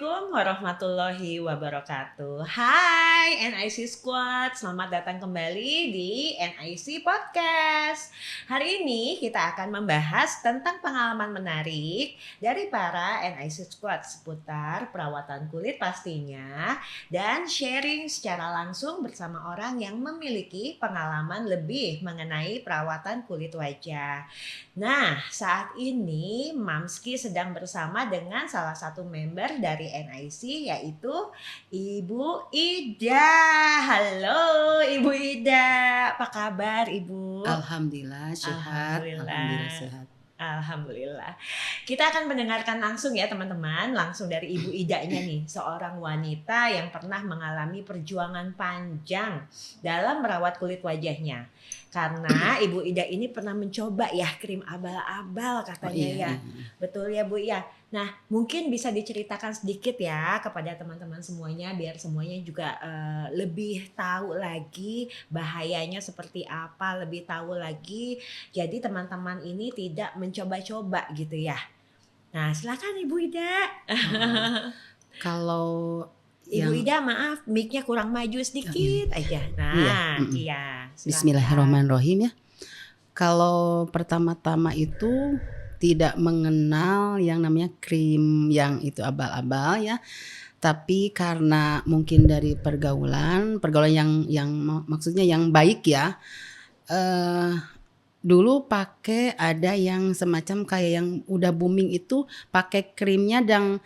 Assalamualaikum warahmatullahi wabarakatuh. Hai NIC Squad, selamat datang kembali di NIC Podcast. Hari ini kita akan membahas tentang pengalaman menarik dari para NIC Squad seputar perawatan kulit pastinya, dan sharing secara langsung bersama orang yang memiliki pengalaman lebih mengenai perawatan kulit wajah. Nah, saat ini Mamski sedang bersama dengan salah satu member dari NIC, yaitu Ibu Ida. Halo Ibu Ida, apa kabar Ibu? Alhamdulillah sehat. Alhamdulillah sehat. Alhamdulillah. Kita akan mendengarkan langsung ya teman-teman, langsung dari Ibu Idanya nih, seorang wanita yang pernah mengalami perjuangan panjang dalam merawat kulit wajahnya. Karena Ibu Ida ini pernah mencoba ya krim abal-abal katanya ya. Betul ya Bu ya. Nah, mungkin bisa diceritakan sedikit ya kepada teman-teman semuanya biar semuanya juga lebih tahu lagi bahayanya seperti apa, lebih tahu lagi. Jadi teman-teman ini tidak mencoba-coba gitu ya. Nah, silakan Ibu Ida. Kalau Ibu Ida maaf, mic-nya kurang maju sedikit aja. Nah, iya. Bismillahirrahmanirrahim ya. Kalau pertama-tama itu tidak mengenal yang namanya krim yang itu abal-abal ya. Tapi karena mungkin dari pergaulan yang maksudnya yang baik ya. Dulu pakai ada yang semacam kayak yang udah booming itu pakai krimnya dan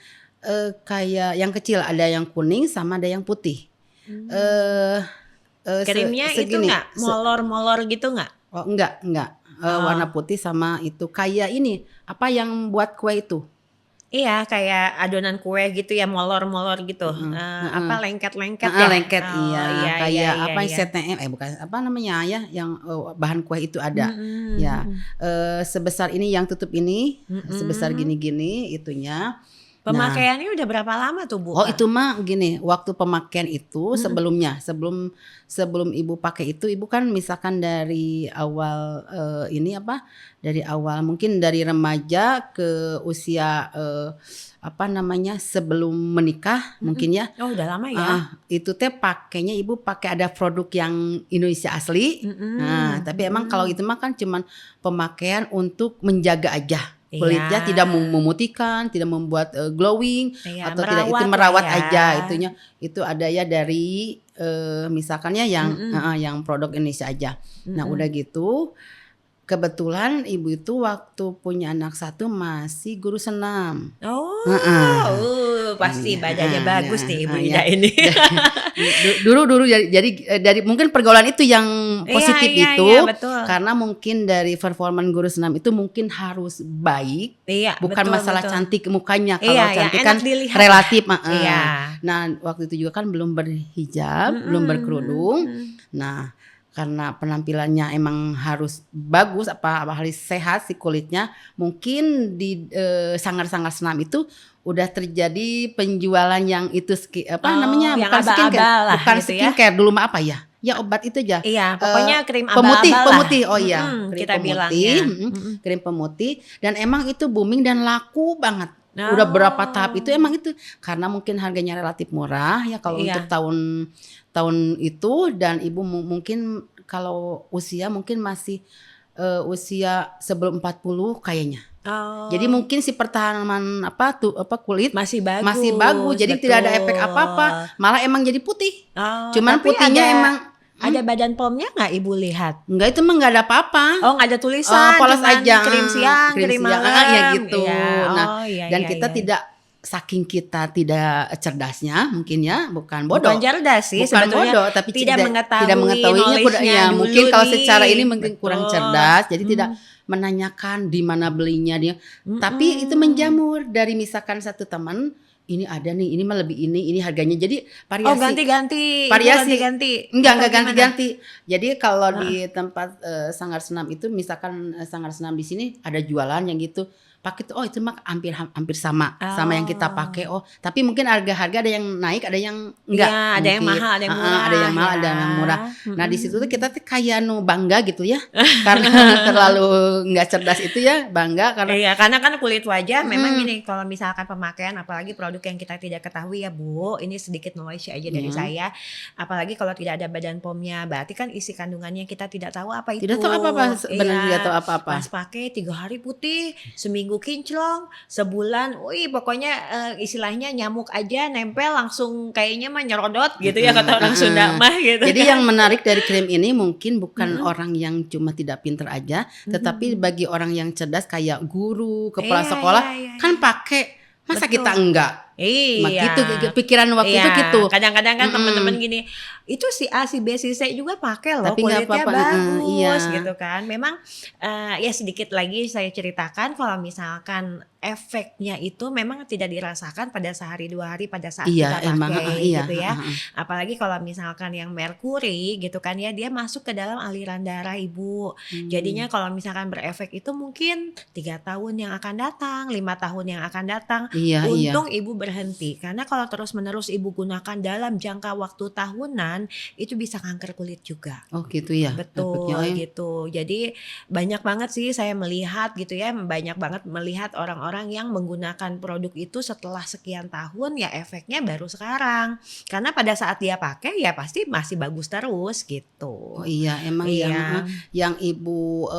kayak yang kecil, ada yang kuning sama ada yang putih. Krimnya itu nggak molor-molor gitu nggak? Oh enggak. Warna putih sama itu kayak ini apa yang buat kue itu? Iya, kayak adonan kue gitu ya, molor-molor gitu. Apa lengket-lengket ya? Lengket kayak apa CTM bukan apa namanya ya yang bahan kue itu ada. Ya. Sebesar ini yang tutup ini, sebesar gini-gini itunya. Pemakaiannya udah berapa lama tuh Bu? Oh itu mah gini, waktu pemakaian itu sebelumnya, sebelum Ibu pakai itu, Ibu kan misalkan dari awal dari awal mungkin dari remaja ke usia sebelum menikah mungkin ya. Oh udah lama ya. Itu teh pakainya Ibu pakai ada produk yang Indonesia asli. Nah tapi emang kalau itu mah kan cuman pemakaian untuk menjaga aja. Kulitnya tidak memutihkan, tidak membuat glowing atau tidak itu merawat aja itunya. Itu ada ya dari misalkannya yang produk Indonesia aja. Nah, udah gitu kebetulan Ibu itu waktu punya anak satu masih guru senam. Pasti badannya bagus nih Ibu Ida ini. Dulu jadi dari mungkin pergaulan itu yang positif itu betul. Karena mungkin dari performa guru senam itu mungkin harus baik, bukan masalah cantik mukanya. Kalau cantik kan relatif. Nah waktu itu juga kan belum berhijab, belum berkerudung. Nah karena penampilannya emang harus bagus, harus sehat si kulitnya, mungkin di sanggar-sanggar senam itu udah terjadi penjualan yang itu namanya bukan skincare, bukan gitu skincare dulu mah apa ya? Ya obat itu aja. Iya, pokoknya krim abal-abal pemutih. Oh iya, krim kita bilangnya. Krim pemutih dan emang itu booming dan laku banget. Udah berapa tahap itu emang itu karena mungkin harganya relatif murah ya kalau untuk tahun itu, dan Ibu mungkin kalau usia mungkin masih usia sebelum 40 kayaknya. Jadi mungkin si pertahanan kulit masih bagus. Jadi betul. Tidak ada efek apa-apa, malah emang jadi putih. Cuman putihnya emang ada badan pomnya nggak Ibu lihat? Enggak, itu mah nggak ada apa-apa. Oh nggak ada tulisan, polos aja. Krim siang, krim malam ya gitu. Dan kita tidak, saking kita tidak cerdasnya mungkin ya, bukan bodoh. Bukan cerdas sih sebetulnya, bodoh, tapi tidak mengetahuinya ya, mungkin kalau secara ini mungkin kurang cerdas, jadi tidak menanyakan di mana belinya dia. Tapi itu menjamur dari misalkan satu teman, ini ada nih, ini mah lebih ini harganya. Jadi variasi. Oh ganti-ganti. Variasi. Enggak ganti-ganti. Jadi kalau di tempat sanggar senam itu misalkan sanggar senam di sini ada jualan yang gitu. pakai tuh, oh itu mah hampir sama yang kita pakai. Oh, tapi mungkin harga-harga ada yang naik, ada yang enggak. Ya, ada yang mahal, ada yang murah. Ada yang mahal, ada yang murah. Nah, di situ tuh kita tuh kayak bangga gitu ya. Karena terlalu enggak cerdas itu ya, bangga karena iya, karena kan kulit wajah memang gini, kalau misalkan pemakaian apalagi produk yang kita tidak ketahui ya Bu, ini sedikit knowledge aja dari saya. Apalagi kalau tidak ada badan POM-nya, berarti kan isi kandungannya kita tidak tahu apa itu. Tidak tahu apa-apa, sebenarnya tidak tahu apa-apa. Pas pakai 3 hari putih, seminggu kinclong, sebulan, pokoknya istilahnya nyamuk aja nempel langsung kayaknya mah nyerodot gitu ya kata orang Sunda mah gitu. Jadi yang menarik dari krim ini mungkin bukan orang yang cuma tidak pintar aja, tetapi bagi orang yang cerdas kayak guru, kepala sekolah kan pakai, masa kita enggak? Iya. Gitu pikiran waktu itu gitu. Kadang-kadang kan teman-teman gini, itu si A, si B, si C juga pakai loh, tapi kulitnya apa-apa. bagus gitu kan. Memang ya sedikit lagi saya ceritakan kalau misalkan efeknya itu memang tidak dirasakan pada sehari 2 hari pada saat kita pakai gitu ya. Apalagi kalau misalkan yang merkuri gitu kan ya, dia masuk ke dalam aliran darah ibu. Jadinya kalau misalkan berefek itu mungkin 3 tahun yang akan datang, 5 tahun yang akan datang. Untung ibu berhenti, karena kalau terus-menerus ibu gunakan dalam jangka waktu tahunan itu bisa kanker kulit juga. Oh gitu ya. Betul gitu. Jadi banyak banget sih saya melihat gitu ya, banyak banget melihat orang-orang yang menggunakan produk itu setelah sekian tahun ya efeknya baru sekarang. Karena pada saat dia pakai ya pasti masih bagus terus gitu. Oh iya, emang yang ibu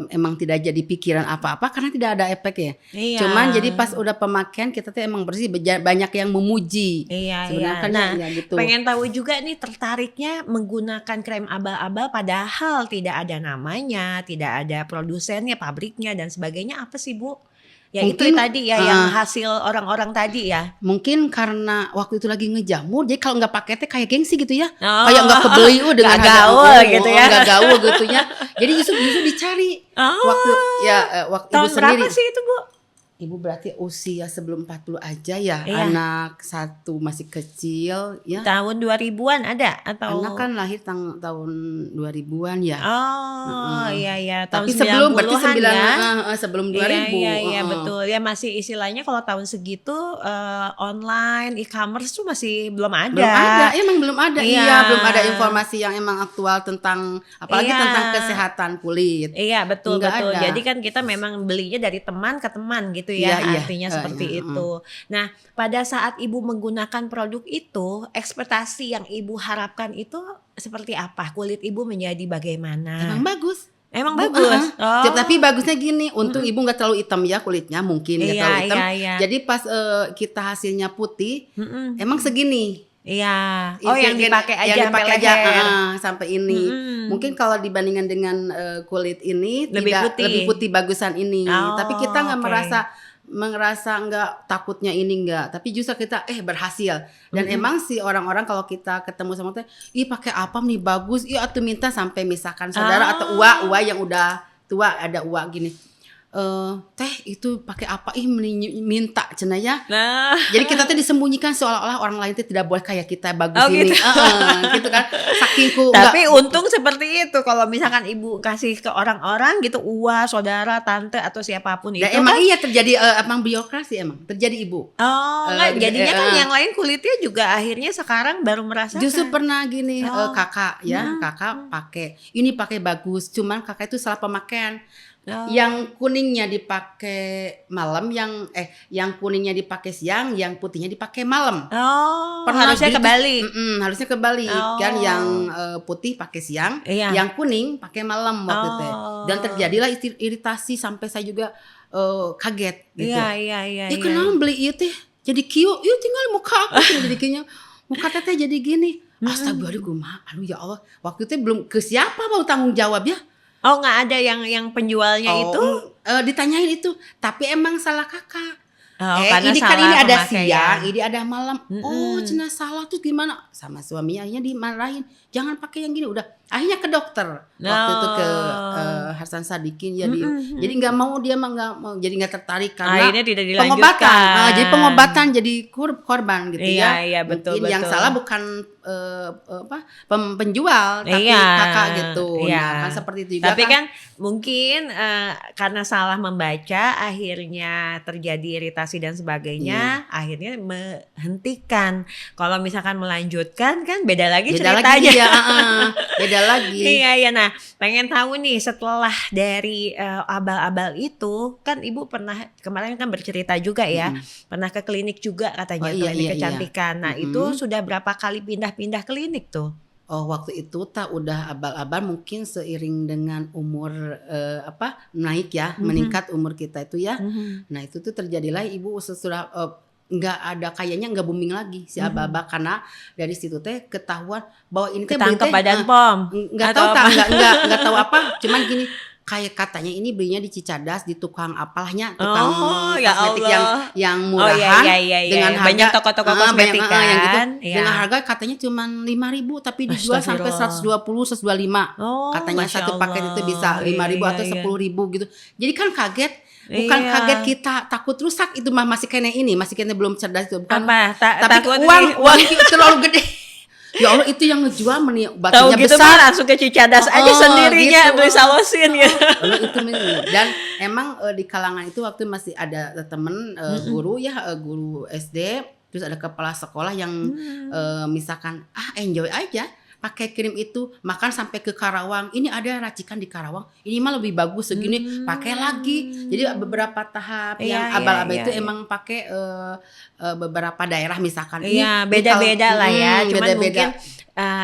emang tidak jadi pikiran apa-apa karena tidak ada efek ya. Cuman jadi pas udah pemakaian kita tuh emang bersih, banyak yang memuji. Sebenarnya nah, ya gitu. Pengen tahu juga nih tertariknya menggunakan krem abal-abal padahal tidak ada namanya, tidak ada produsennya, pabriknya dan sebagainya, apa sih Bu? Ya mungkin, itu tadi ya yang hasil orang-orang tadi ya. Mungkin karena waktu itu lagi ngejamur, jadi kalau nggak pakai teh kayak gengsi gitu ya. Kayak nggak kebeli dengan harga gaul gitu ya. Nggak gaul gitu ya. Jadi justru dicari waktu tahun ibu berapa sendiri. sih itu Bu? Ibu berarti usia sebelum 40 aja ya. Anak satu masih kecil ya. Tahun 2000-an ada atau? Anak kan lahir tahun 2000-an ya. Iya. Tapi sebelum berarti 9 sebelum 2000. Iya betul. Ya masih istilahnya kalau tahun segitu online e-commerce tuh masih belum ada. Belum ada, emang belum ada. Iya, belum ada informasi yang emang aktual tentang apalagi tentang kesehatan kulit. Iya, betul. Jadi kan kita memang belinya dari teman ke teman gitu ya, artinya seperti itu. Nah, pada saat ibu menggunakan produk itu, ekspektasi yang ibu harapkan itu seperti apa? Kulit ibu menjadi bagaimana? Emang bagus. Tapi bagusnya gini, untung ibu nggak terlalu hitam ya kulitnya, mungkin nggak terlalu hitam. Jadi pas kita hasilnya putih, emang segini. Iya. Yang dipakai aja sampai ini. Mungkin kalau dibandingkan dengan kulit ini lebih putih bagusan ini. Tapi kita nggak merasa nggak takutnya ini nggak. Tapi justru kita berhasil. Dan emang sih orang-orang kalau kita ketemu sama teh, pakai apa nih bagus. Atuh minta sampai misalkan saudara atau uwa yang udah tua, ada uwa gini. Teh itu pakai apa minta cenah ya. Jadi kita tuh disembunyikan seolah-olah orang lain tuh tidak boleh kayak kita bagus ini. Gitu kan. Sakingku. Tapi untung seperti itu kalau misalkan ibu kasih ke orang-orang gitu, uwa, saudara, tante atau siapapun itu. Emang terjadi emang biokrasi emang terjadi ibu. Jadinya kan yang lain kulitnya juga akhirnya sekarang baru merasakan. Justru pernah gini kakak pakai ini pakai bagus, cuman kakak itu salah pemakaian. Yang kuningnya dipakai malam, yang kuningnya dipakai siang, yang putihnya dipakai malam. Harusnya kebalik. Harusnya kebalik kan, yang putih pakai siang, yang kuning pakai malam waktu itu. Dan terjadilah iritasi sampai saya juga kaget gitu. Iya. Kenapa beli itu teh? Jadi kieu, tinggal muka aku jadi kieunya. Muka teteh jadi gini. Astagfirullah, aduh ya Allah. Waktu itu belum ke siapa mau tanggung jawab ya? Nggak ada yang penjualnya itu? Ditanyain itu, tapi emang salah kakak. Ini kan ini ada siang, ini ada malam. Cenah salah tuh gimana? Sama suaminya akhirnya dimarahin. Jangan pakai yang gini, udah Akhirnya ke dokter. Waktu itu ke Hasan Sadikin jadi nggak mau, dia mah nggak mau, jadi nggak tertarik karena akhirnya tidak dilanjutkan. Pengobatan. Jadi pengobatan jadi korban gitu ya. Iya, betul, mungkin yang salah bukan penjual tapi kakak gitu. Nah, kan seperti itu juga. Tapi kan mungkin karena salah membaca akhirnya terjadi iritasi dan sebagainya, akhirnya menghentikan. Kalau misalkan melanjutkan kan beda lagi ceritanya. Beda lagi. Iya. Nah, pengen tahu nih setelah dari abal-abal itu, kan Ibu pernah kemarin kan bercerita juga ya, pernah ke klinik juga katanya, klinik kecantikan. Nah, itu sudah berapa kali pindah klinik tuh? Oh, waktu itu udah abal-abal, mungkin seiring dengan umur naik ya, meningkat umur kita itu ya. Nah, itu tuh terjadilah Ibu sesudah nggak ada, kayaknya nggak booming lagi si abal-abal karena dari situ teh ketahuan bahwa ini teh ketangkep badan pom. Nggak tahu apa, cuman gini, kayak katanya ini belinya di Cicadas, di tukang apalnya, tukang kosmetik yang murahan dengan harga banyak toko-toko kosmetik kan yang gitu, dengan harga katanya cuma 5.000 tapi dijual sampai 120, 125. Katanya satu paket itu bisa 5.000 atau 10.000 gitu. Jadi kan kaget. Bukan kaget kita takut rusak, itu mah masih kena belum cerdas itu, bukan. Tapi uang itu terlalu gede. Ya Allah, itu yang ngejual batunya gitu besar. Langsung ke Cicadas aja sendirinya gitu. Beli salosin ya. Itu dan emang di kalangan itu waktu masih ada temen guru SD, terus ada kepala sekolah yang misalkan enjoy aja pakai krim itu, makan sampai ke Karawang. Ini ada racikan di Karawang, ini mah lebih bagus segini, pakai lagi. Jadi beberapa tahap yang abal-abal itu emang pakai beberapa daerah misalkan. Iya, beda-beda lah ya. Cuman mungkin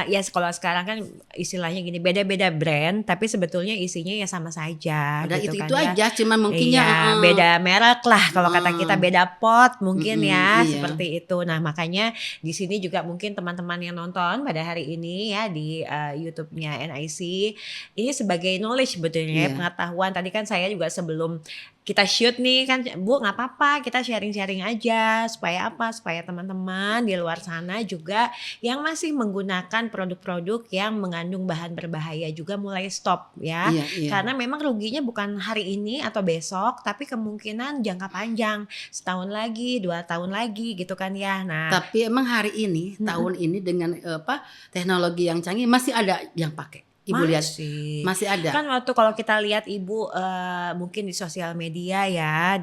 ya kalau sekarang kan istilahnya gini, beda-beda brand tapi sebetulnya isinya ya sama saja. Ada gitu itu kan, aja, cuman mungkin beda merek lah kalau kata kita, beda pot mungkin seperti itu. Nah, makanya di sini juga mungkin teman-teman yang nonton pada hari ini ya di YouTube-nya NIC ini sebagai knowledge sebetulnya, pengetahuan. Tadi kan saya juga sebelum kita shoot nih kan, Bu, nggak apa-apa kita sharing-sharing aja supaya teman-teman di luar sana juga yang masih menggunakan produk-produk yang mengandung bahan berbahaya juga mulai stop ya. Karena memang ruginya bukan hari ini atau besok, tapi kemungkinan jangka panjang, setahun lagi, 2 tahun lagi gitu kan ya. Nah, tapi emang hari ini tahun ini dengan teknologi yang canggih masih ada yang pakai. Ibu lihat masih ada. Kan waktu kalau kita lihat Ibu mungkin di sosial media ya,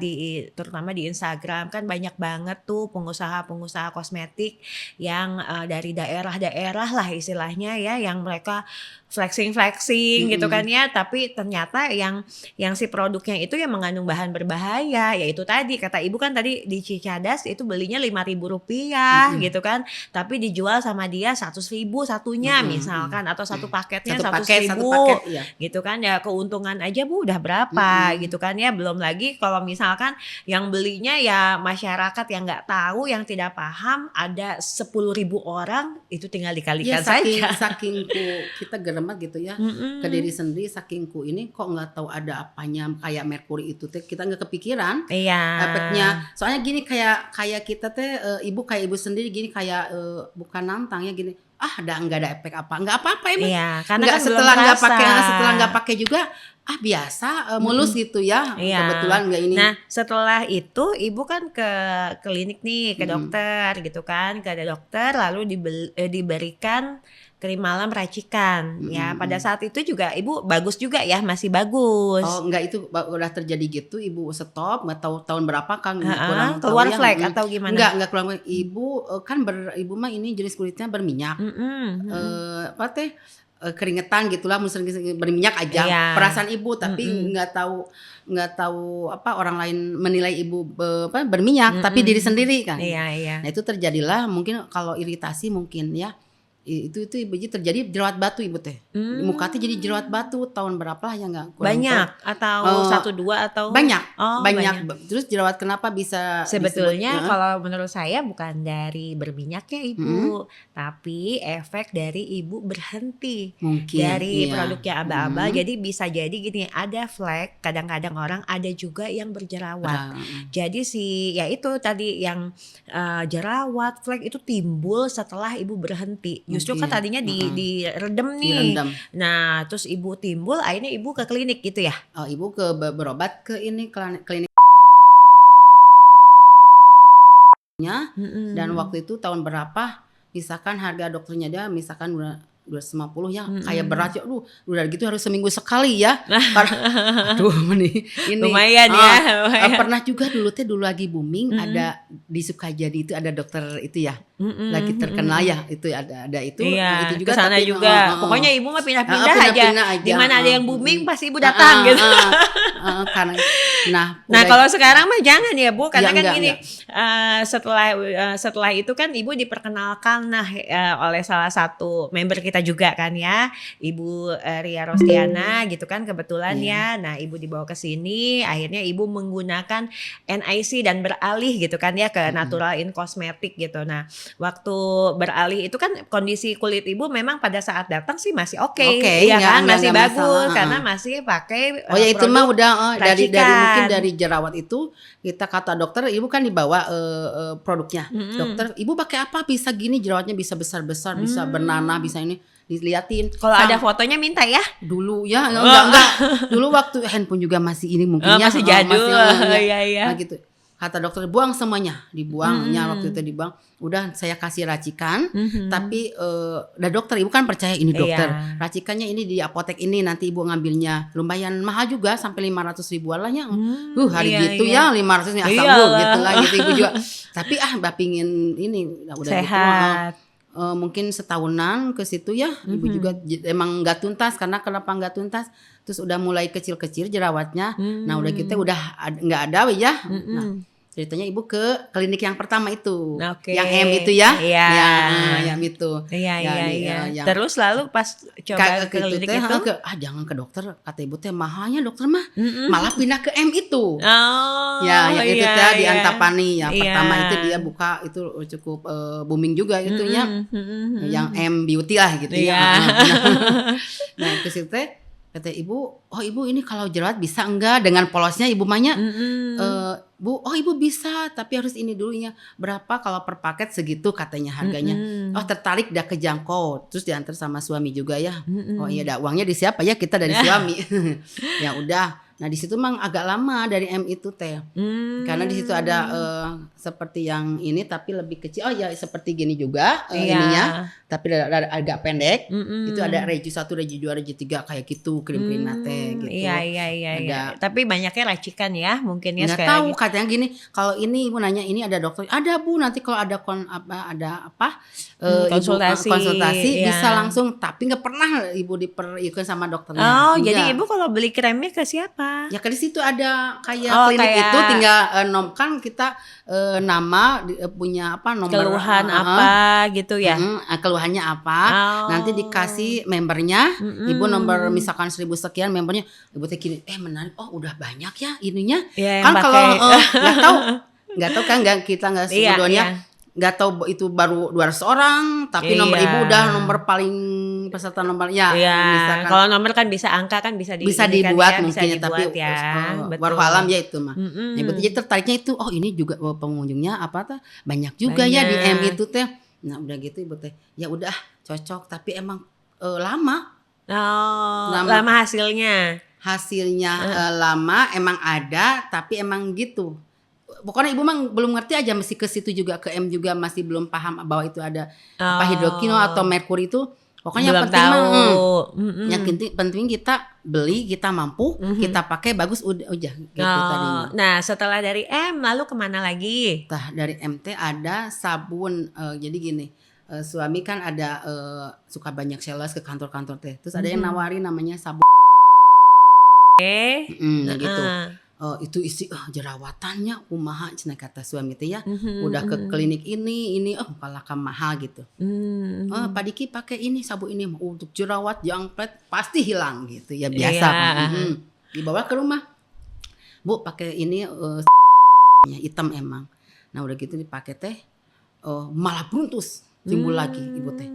terutama di Instagram kan banyak banget tuh pengusaha-pengusaha kosmetik yang dari daerah-daerah lah istilahnya ya, yang mereka flexing gitu kan ya, tapi ternyata yang si produknya itu yang mengandung bahan berbahaya, yaitu tadi kata Ibu kan tadi di Cicadas itu belinya Rp5.000 gitu kan, tapi dijual sama dia 100.000 satunya misalkan, atau satu paketnya 100.000 gitu kan ya, keuntungan aja Bu udah berapa gitu kan ya, belum lagi kalau misalkan yang belinya ya masyarakat yang nggak tahu, yang tidak paham, ada 10.000 orang, itu tinggal dikalikan saja. Saking kita geremat gitu ya, ke diri sendiri, sakingku ini kok nggak tahu ada apanya kayak merkuri itu teh, kita nggak kepikiran efeknya. Soalnya gini, kayak kita teh ibu sendiri gini, kayak bukan nantang ya gini, nggak ada efek nggak apa-apa emang. Karena nggak, kan setelah nggak pakai juga biasa mulus gitu ya. Kebetulan nggak ini. Nah, setelah itu Ibu kan ke klinik nih, ke dokter gitu kan, ke dokter lalu diberikan krim malam racikan ya. Pada saat itu juga Ibu bagus juga ya, masih bagus. Oh enggak, itu udah terjadi gitu Ibu stop, nggak tahu tahun berapa kan, kurang keluar tahu flek atau gimana? Enggak keluar. Ibu kan Ibu mah ini jenis kulitnya berminyak, keringetan gitulah, berminyak aja perasaan Ibu, tapi nggak tahu apa orang lain menilai Ibu berminyak, tapi diri sendiri kan. Nah itu terjadilah mungkin kalau iritasi mungkin ya. Itu Ibu terjadi jerawat batu Ibu teh. Muka teh jadi jerawat batu tahun berapa lah ya, nggak banyak atau 1-2 atau banyak. Terus jerawat kenapa bisa sebetulnya kalau menurut saya bukan dari berminyaknya Ibu, tapi efek dari Ibu berhenti mungkin dari produknya abal-abal. Jadi bisa jadi gini, ada flek, kadang-kadang orang ada juga yang berjerawat. Jadi ya itu tadi yang jerawat flek itu timbul setelah Ibu berhenti. Justru kan tadinya diredem nih. Direndam. Nah, terus ibu timbul, akhirnya ibu ke klinik gitu ya? Oh, ibu berobat ke ini klinik. Dan waktu itu tahun berapa? Misalkan harga dokternya dia misalkan 250 ya, kayak berat ya, udah gitu harus seminggu sekali ya. Aduh ini lumayan ya. Pernah juga dulu lagi booming ada di Sukajadi itu ada dokter itu ya, lagi terkenal ya itu ada itu. Iya, itu juga kesana juga. Pokoknya ibu mah pindah-pindah aja. Di mana ada yang booming pasti ibu datang gitu. Karena nah kalau sekarang mah jangan ya Bu, karena kan gini. Setelah itu kan ibu diperkenalkan oleh salah satu member kita juga kan ya, Ibu Ria Rostiana gitu kan kebetulan ya. Nah ibu dibawa ke sini, akhirnya ibu menggunakan NIC dan beralih gitu kan ya ke Natural in Cosmetic gitu. Nah waktu beralih itu kan kondisi kulit ibu memang pada saat datang sih masih oke, ya kan masih bagus karena masih pakai ya itu mah udah dari mungkin dari jerawat itu kita kata dokter ibu kan dibawa produknya. Dokter ibu pakai apa bisa gini jerawatnya bisa besar-besar, bisa bernanah, bisa ini diliatin. Kalau ada fotonya minta ya. Dulu ya enggak. Dulu waktu handphone juga masih ini mungkin ya masih jadul. Iya. Nah gitu. Kata dokter buang semuanya, dibuangnya waktu itu dibuang. Udah saya kasih racikan, tapi udah dokter ibu kan percaya ini dokter. Racikannya ini di apotek ini nanti ibu ngambilnya. Lumayan mahal juga sampai 500 ribuan lah ya. Hari gitu ya 500 nih asal gitu lah gitu ibu juga. Tapi Mbak pingin ini udah sehat. Gitu. Mungkin setahunan ke situ ya ibu juga emang nggak tuntas. Karena kenapa nggak tuntas, terus udah mulai kecil-kecil jerawatnya. Nah udah kita udah nggak ada ya. Nah ceritanya ibu ke klinik yang pertama itu, yang M itu ya, yang itu. Iya. Terus lalu pas coba ke klinik itu, jangan ke dokter, kata ibu teh mahalnya dokter mah, malah pindah ke M itu. Yang itu teh di Antapani ya, pertama itu dia buka itu cukup booming juga itu ya, yang M Beauty lah gitu ya. Nah ke situ teh kata ibu, ibu ini kalau jerawat bisa enggak dengan polosnya ibu mahnya, Bu, ibu bisa tapi harus ini dulu ya. Berapa kalau per paket segitu katanya harganya. Tertarik dah kejangkau. Terus diantar sama suami juga ya. Iya uangnya di siapa ya, kita dari suami. Ya udah. Nah di situ memang agak lama dari M itu teh. Karena di situ ada seperti yang ini tapi lebih kecil. Seperti gini juga ininya. Tapi ada agak pendek. Itu ada Regi 1, Regi 2, Regi 3 kayak gitu krim-krimnya teh gitu. Iya. Tapi banyaknya racikan ya mungkin ya. Nggak tahu katanya gini. Kalau ini ibu nanya ini ada dokter. Ada Bu, nanti kalau ada konsultasi bisa langsung. Tapi nggak pernah ibu diperiksa sama dokternya. Jadi ibu kalau beli kremnya ke siapa? Ya kan di situ ada kayak klinik itu tinggal kan kita nama punya nomor keluhan apa gitu ya. Keluhannya apa? Nanti dikasih membernya. Ibu nomor misalkan 1000 sekian membernya. Ibu teh gini, menarik. Udah banyak ya ininya. Kan kalau nggak tahu kan kita nggak sebetulnya nggak tahu itu baru 200 orang tapi nomor ibu udah nomor paling peserta nomor misalkan kalau nomor kan bisa angka kan bisa dibuat mungkin bisa tapi baru alam ya itu mah. Ibu jadi tertariknya itu ini juga pengunjungnya banyak juga ya di M itu teh. Nah udah gitu ibu teh ya udah cocok tapi emang lama hasilnya lama emang ada tapi emang gitu. Pokoknya ibu mah belum ngerti aja, mesti ke situ juga ke M juga masih belum paham bahwa itu ada hidrokino atau merkuri itu. Pokoknya belum penting yang penting kita beli, kita mampu, kita pakai bagus udah gitu tadinya. Nah setelah dari M lalu kemana lagi? Dari MT ada sabun. Jadi gini, suami kan ada suka banyak sales ke kantor-kantor teh. Terus ada yang nawarin namanya sabun. Gitu. Itu isi jerawatannya kumaha cenah kata suami teh ya. Udah ke klinik ini kalah mahal gitu. Pak Diki pakai ini sabun ini untuk jerawat jangkret pasti hilang gitu ya biasa. Dibawa ke rumah. Bu pakai ini hitam emang. Nah udah gitu dipakai teh malah buntus timbul lagi ibu teh.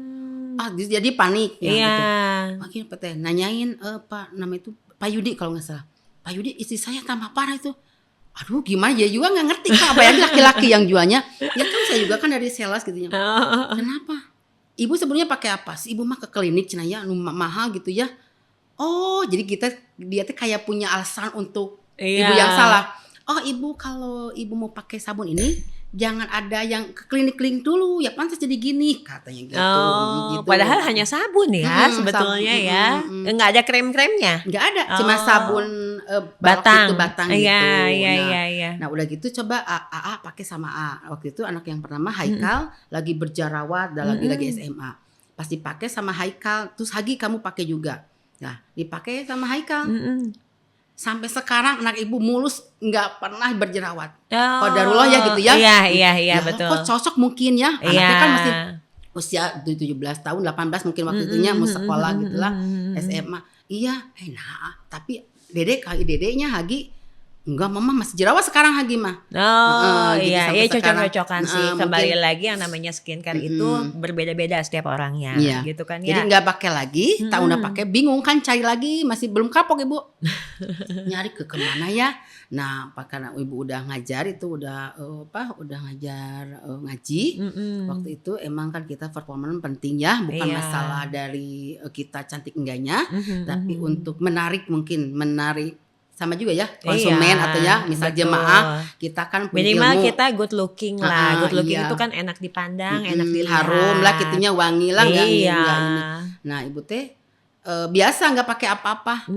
Jadi panik ya gitu. Makin teh nanyain Pak nama itu Pak Yudi kalau nggak salah. Pak Yudi istri saya tambah parah itu. Aduh gimana ya juga gak ngerti Kak. Apalagi laki-laki yang jualnya. Ya kan saya juga kan dari sales gitu ya. Kenapa? ibu sebelumnya pakai apa? Si ibu mah ke klinik cenah ya, mahal gitu ya. Oh, jadi dia tuh kayak punya alasan untuk ibu yang salah. Oh, ibu kalau ibu mau pakai sabun ini jangan ada yang ke klinik-klinik dulu, ya pantas jadi gini katanya gitu. Gitu. Padahal hanya sabun ya sebetulnya ya. Enggak ada krem-kremnya. Enggak ada, cuma sabun batang gitu. Iya. Nah, udah gitu coba AA pakai sama A. Waktu itu anak yang pertama Haikal lagi berjerawat dan lagi SMA. Pas dipakai sama Haikal, terus Hagi kamu pakai juga. Nah, dipakai sama Haikal. Sampai sekarang anak ibu mulus nggak pernah berjerawat. Qadarullah ya gitu ya. Iya betul. Kok cocok mungkin ya. Anaknya kan masih usia 17 tahun, 18 mungkin waktu itunya mau sekolah gitulah, SMA. Iya, nah, tapi dedeknya Hagi enggak, mama masih jerawat sekarang Hagi mah. Iya cocok-cocokan sih. Kembali lagi yang namanya skincare itu berbeda-beda setiap orangnya, gitu kan ya. Jadi nggak pakai lagi, tak udah pakai, bingung kan cari lagi, masih belum kapok ibu. Nyari ke kemana ya? Nah, karena ibu udah ngajar itu udah ngajar ngaji. Waktu itu emang kan kita performan penting ya, bukan masalah dari kita cantik enggaknya, tapi untuk menarik sama juga ya konsumen atau ya misal jemaah kita kan minimal kita good looking lah. Good looking itu kan enak dipandang, enak dilihat, harum lah, kitunya wangi lah, enggak ini. Nah, ibu teh biasa nggak pakai apa-apa,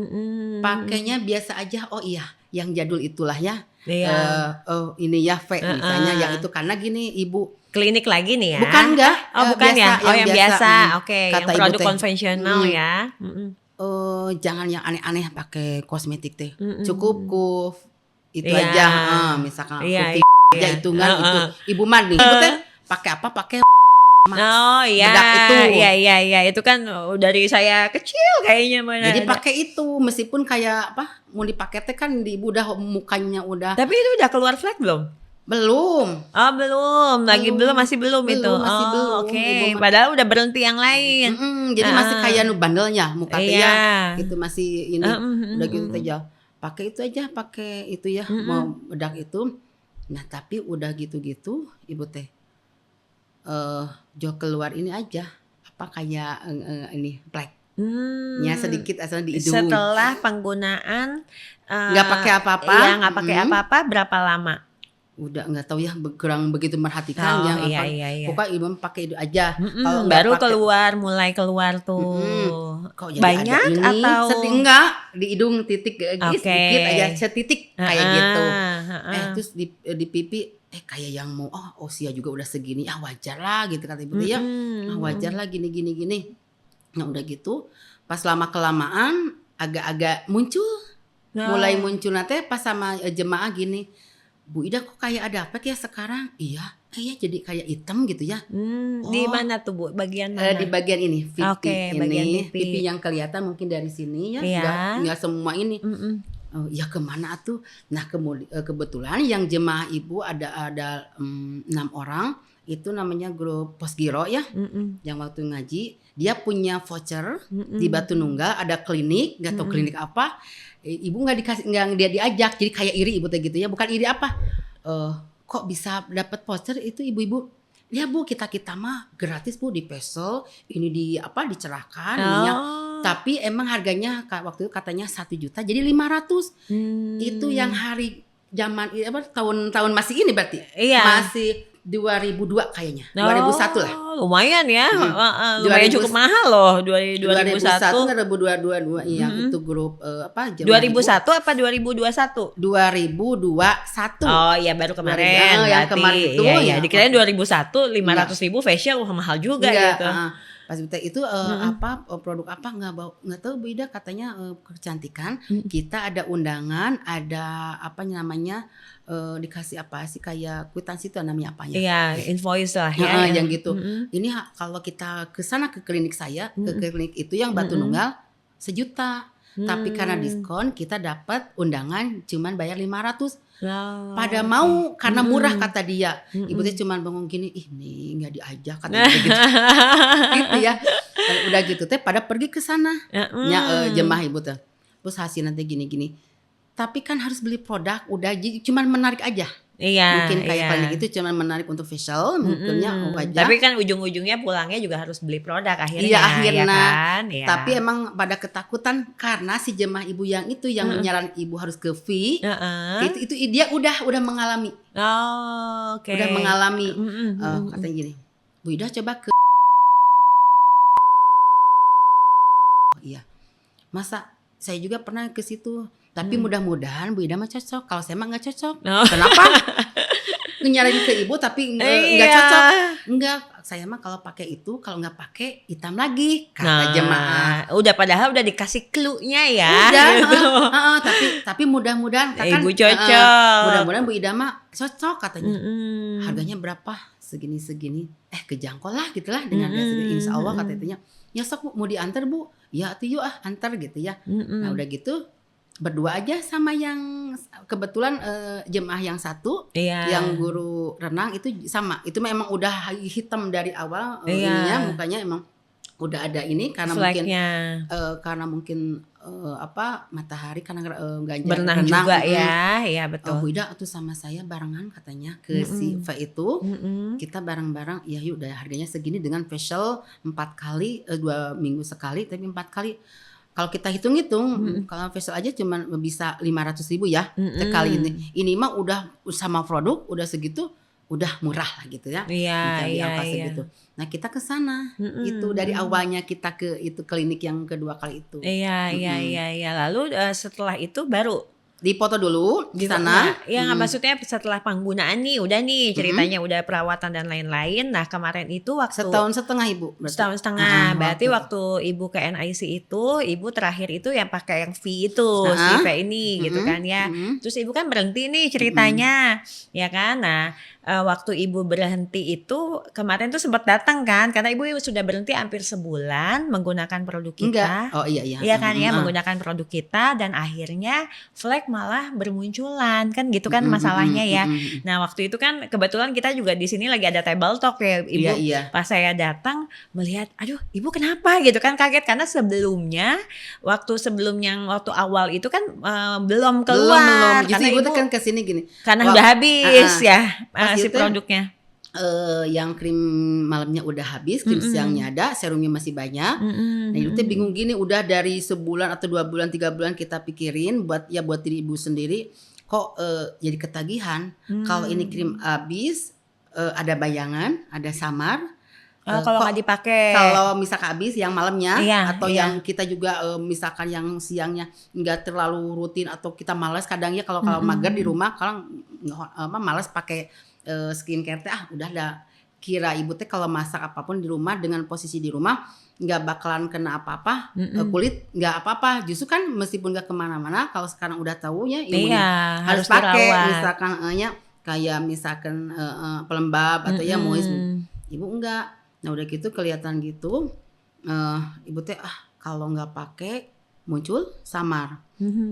pakainya biasa aja. Oh iya, yang jadul itulah ya. Ini ya misalnya yang itu karena gini ibu klinik lagi nih ya. Bukan enggak? Bukan biasa, ya. Yang biasa. Oke, yang produk konvensional ya. Jangan yang aneh-aneh pakai kosmetik teh. Cukup itu aja. Misalkan aja itu kan itu. Ibu mandi. Ibu teh pakai apa? Pakai bedak itu. Iya, itu kan dari saya kecil kayaknya. Jadi pakai itu meskipun kayak mau dipakai teh kan ibu udah mukanya udah. Tapi itu udah keluar flek belum? Belum. Masih belum itu. Masih belum. Oke. Padahal udah berhenti yang lain. Jadi masih kayak bandelnya muka teh ya. Gitu masih ini. Udah gitu aja. Pakai itu aja, pakai itu ya, mau bedak itu. Nah, tapi udah gitu-gitu ibu teh jauh keluar ini aja. Apa kayak ini plek. Ya sedikit asal di hidung. Setelah penggunaan nggak pakai apa-apa. Iya, nggak pakai apa-apa, berapa lama? Udah nggak tahu ya, kurang begitu merhatikan Iya. Pokoknya ibu pakai itu aja. Kalau baru mulai keluar tuh. Kok jadi banyak ada ini? Atau enggak di hidung titik sedikit aja, setitik kayak gitu. Terus di pipi kayak yang mau usia juga udah segini, wajar lah gitu kata ibu ya. Wajar lah gini. Nah udah gitu pas lama kelamaan agak-agak muncul. Mulai muncul nanti pas sama jemaah gini. Bu Ida kok kayak ada apa ya sekarang? Iya jadi kayak hitam gitu ya. Di mana tuh Bu? Bagian mana? Di bagian ini, pipi. Bagian pipi yang kelihatan mungkin dari sini ya. Enggak semua ini. Ya kemana tuh? Nah kebetulan yang jemaah ibu ada 6 orang. Itu namanya grup Posgiro ya. Yang waktu ngaji dia punya voucher di Batu Nunggal, ada klinik, nggak tahu klinik apa. Ibu nggak dia diajak, jadi kayak iri ibu teh gitu ya. Bukan iri apa? Kok bisa dapat voucher itu ibu-ibu? Ya Bu, kita mah gratis Bu, di pesel, ini dicerahkan minyak. Tapi emang harganya waktu itu katanya 1 juta, jadi 500. Itu yang hari zaman tahun masih ini berarti. Iya. Masih 2002 kayaknya. 2001 lah. Lumayan ya. Lumayan cukup mahal loh 2001 2022 iya itu grup 2001 apa 2021? 2021. Oh iya baru kemarin. Yang kemarin itu ya. Dikirain 2001 500.000 facial mahal juga gitu. Pas itu produk apa nggak tahu Bu Ida katanya kecantikan. Kita ada undangan, ada dikasih apa sih kayak kwitansi itu namanya apa ya? Iya, invoice lah ya. Yang gitu. Ini kalau kita ke sana ke klinik saya, ke klinik itu yang Batu Nunggal 1 juta. Tapi karena diskon kita dapat undangan cuman bayar 500. Pada mau karena murah kata dia. Ibu teh cuman bengong gini, ini nggak diajak kata gitu. Gitu ya. Udah gitu teh pada pergi ke sana. Jemaah ibu teh. Terus hasil nanti gini-gini. tapi kan harus beli produk, udah cuman menarik aja. Iya, mungkin kayak klinik itu cuman menarik untuk facial, mungkinnya wajah. Tapi kan ujung-ujungnya pulangnya juga harus beli produk akhirnya. Iya, akhirnya. Ya kan? Ya. Tapi emang pada ketakutan karena si jemaah ibu yang itu yang menyaran ibu harus ke V, itu dia udah mengalami. Oh, oke. Udah mengalami. Katanya gini, Bu Ida coba ke. Iya. Masa saya juga pernah ke situ. Tapi mudah-mudahan Bu Ida mah cocok. Kalau saya mah nggak cocok. Kenapa? Nyaranin ke ibu tapi nggak cocok. Enggak, saya mah kalau pakai itu, kalau nggak pakai hitam lagi, kata jemaah. Udah padahal udah dikasih clue-nya ya. Udah, gitu. tapi mudah-mudahan ibu cocok. Mudah-mudahan Bu Ida mah cocok katanya. Harganya berapa? Segini-segini. Kejangkau lah gitulah dengan harga segini. Insya Allah katanya. Ya sok Bu, mau diantar Bu? Ya atuh yuk antar gitu ya. Nah udah gitu berdua aja sama yang kebetulan jemaah yang satu, yang guru renang itu sama. Itu memang udah hitam dari awal ininya, mukanya emang udah ada ini karena flagnya. mungkin matahari karena ganjar berenang juga ya. Iya betul. Bu Ida tuh sama saya barengan katanya ke si V itu. Kita bareng-bareng ya yuk udah harganya segini dengan facial 4 kali 2 minggu sekali tapi 4 kali. Kalau kita hitung-hitung, kalau facial aja cuma bisa 500.000 ya sekali ini. Ini mah udah sama produk udah segitu, udah murah lah gitu ya. Iya. Segitu. Nah kita ke sana itu dari awalnya kita ke itu klinik yang kedua kali itu. Iya. Lalu setelah itu baru dipoto dulu di sana. Maksudnya setelah penggunaan nih udah nih ceritanya udah perawatan dan lain-lain. Nah kemarin itu waktu setahun setengah ibu. Setahun setengah. Berarti waktu ibu ke NIC itu ibu terakhir itu yang pakai yang V itu si V ini gitu kan ya. Terus ibu kan berhenti nih ceritanya ya kan. Nah waktu ibu berhenti itu kemarin tuh sempat datang kan karena ibu sudah berhenti hampir sebulan menggunakan produk kita. Enggak. Oh iya. Iya kan ya menggunakan produk kita dan akhirnya flek malah bermunculan kan gitu kan masalahnya ya. Nah waktu itu kan kebetulan kita juga di sini lagi ada table talk ya ibu. Iya. Pas saya datang melihat, aduh ibu kenapa gitu kan kaget karena waktu awal itu kan belum keluar. Belum. Justru ibu tuh kan kesini gini. Karena udah habis ya si produknya. Yang krim malamnya udah habis, krim siangnya ada, serumnya masih banyak. Nah itu bingung gini, udah dari sebulan atau 2 bulan 3 bulan kita pikirin buat diri ibu sendiri, kok jadi ketagihan. Kalau ini krim habis, ada bayangan, ada samar. Kalau nggak dipakai, kalau misalkan habis yang malamnya atau yang kita juga misalkan yang siangnya nggak terlalu rutin atau kita malas kadangnya kalau mager di rumah, kalau malas pakai skincare teh udah ada kira ibu teh kalau masak apapun di rumah dengan posisi di rumah nggak bakalan kena apa-apa kulit nggak apa-apa justru kan meskipun nggak kemana-mana kalau sekarang udah tahu ya ibu harus pakai misalkan kayak misalkan pelembab atau ya moist ibu enggak. Nah udah gitu kelihatan gitu ibu teh kalau nggak pakai muncul samar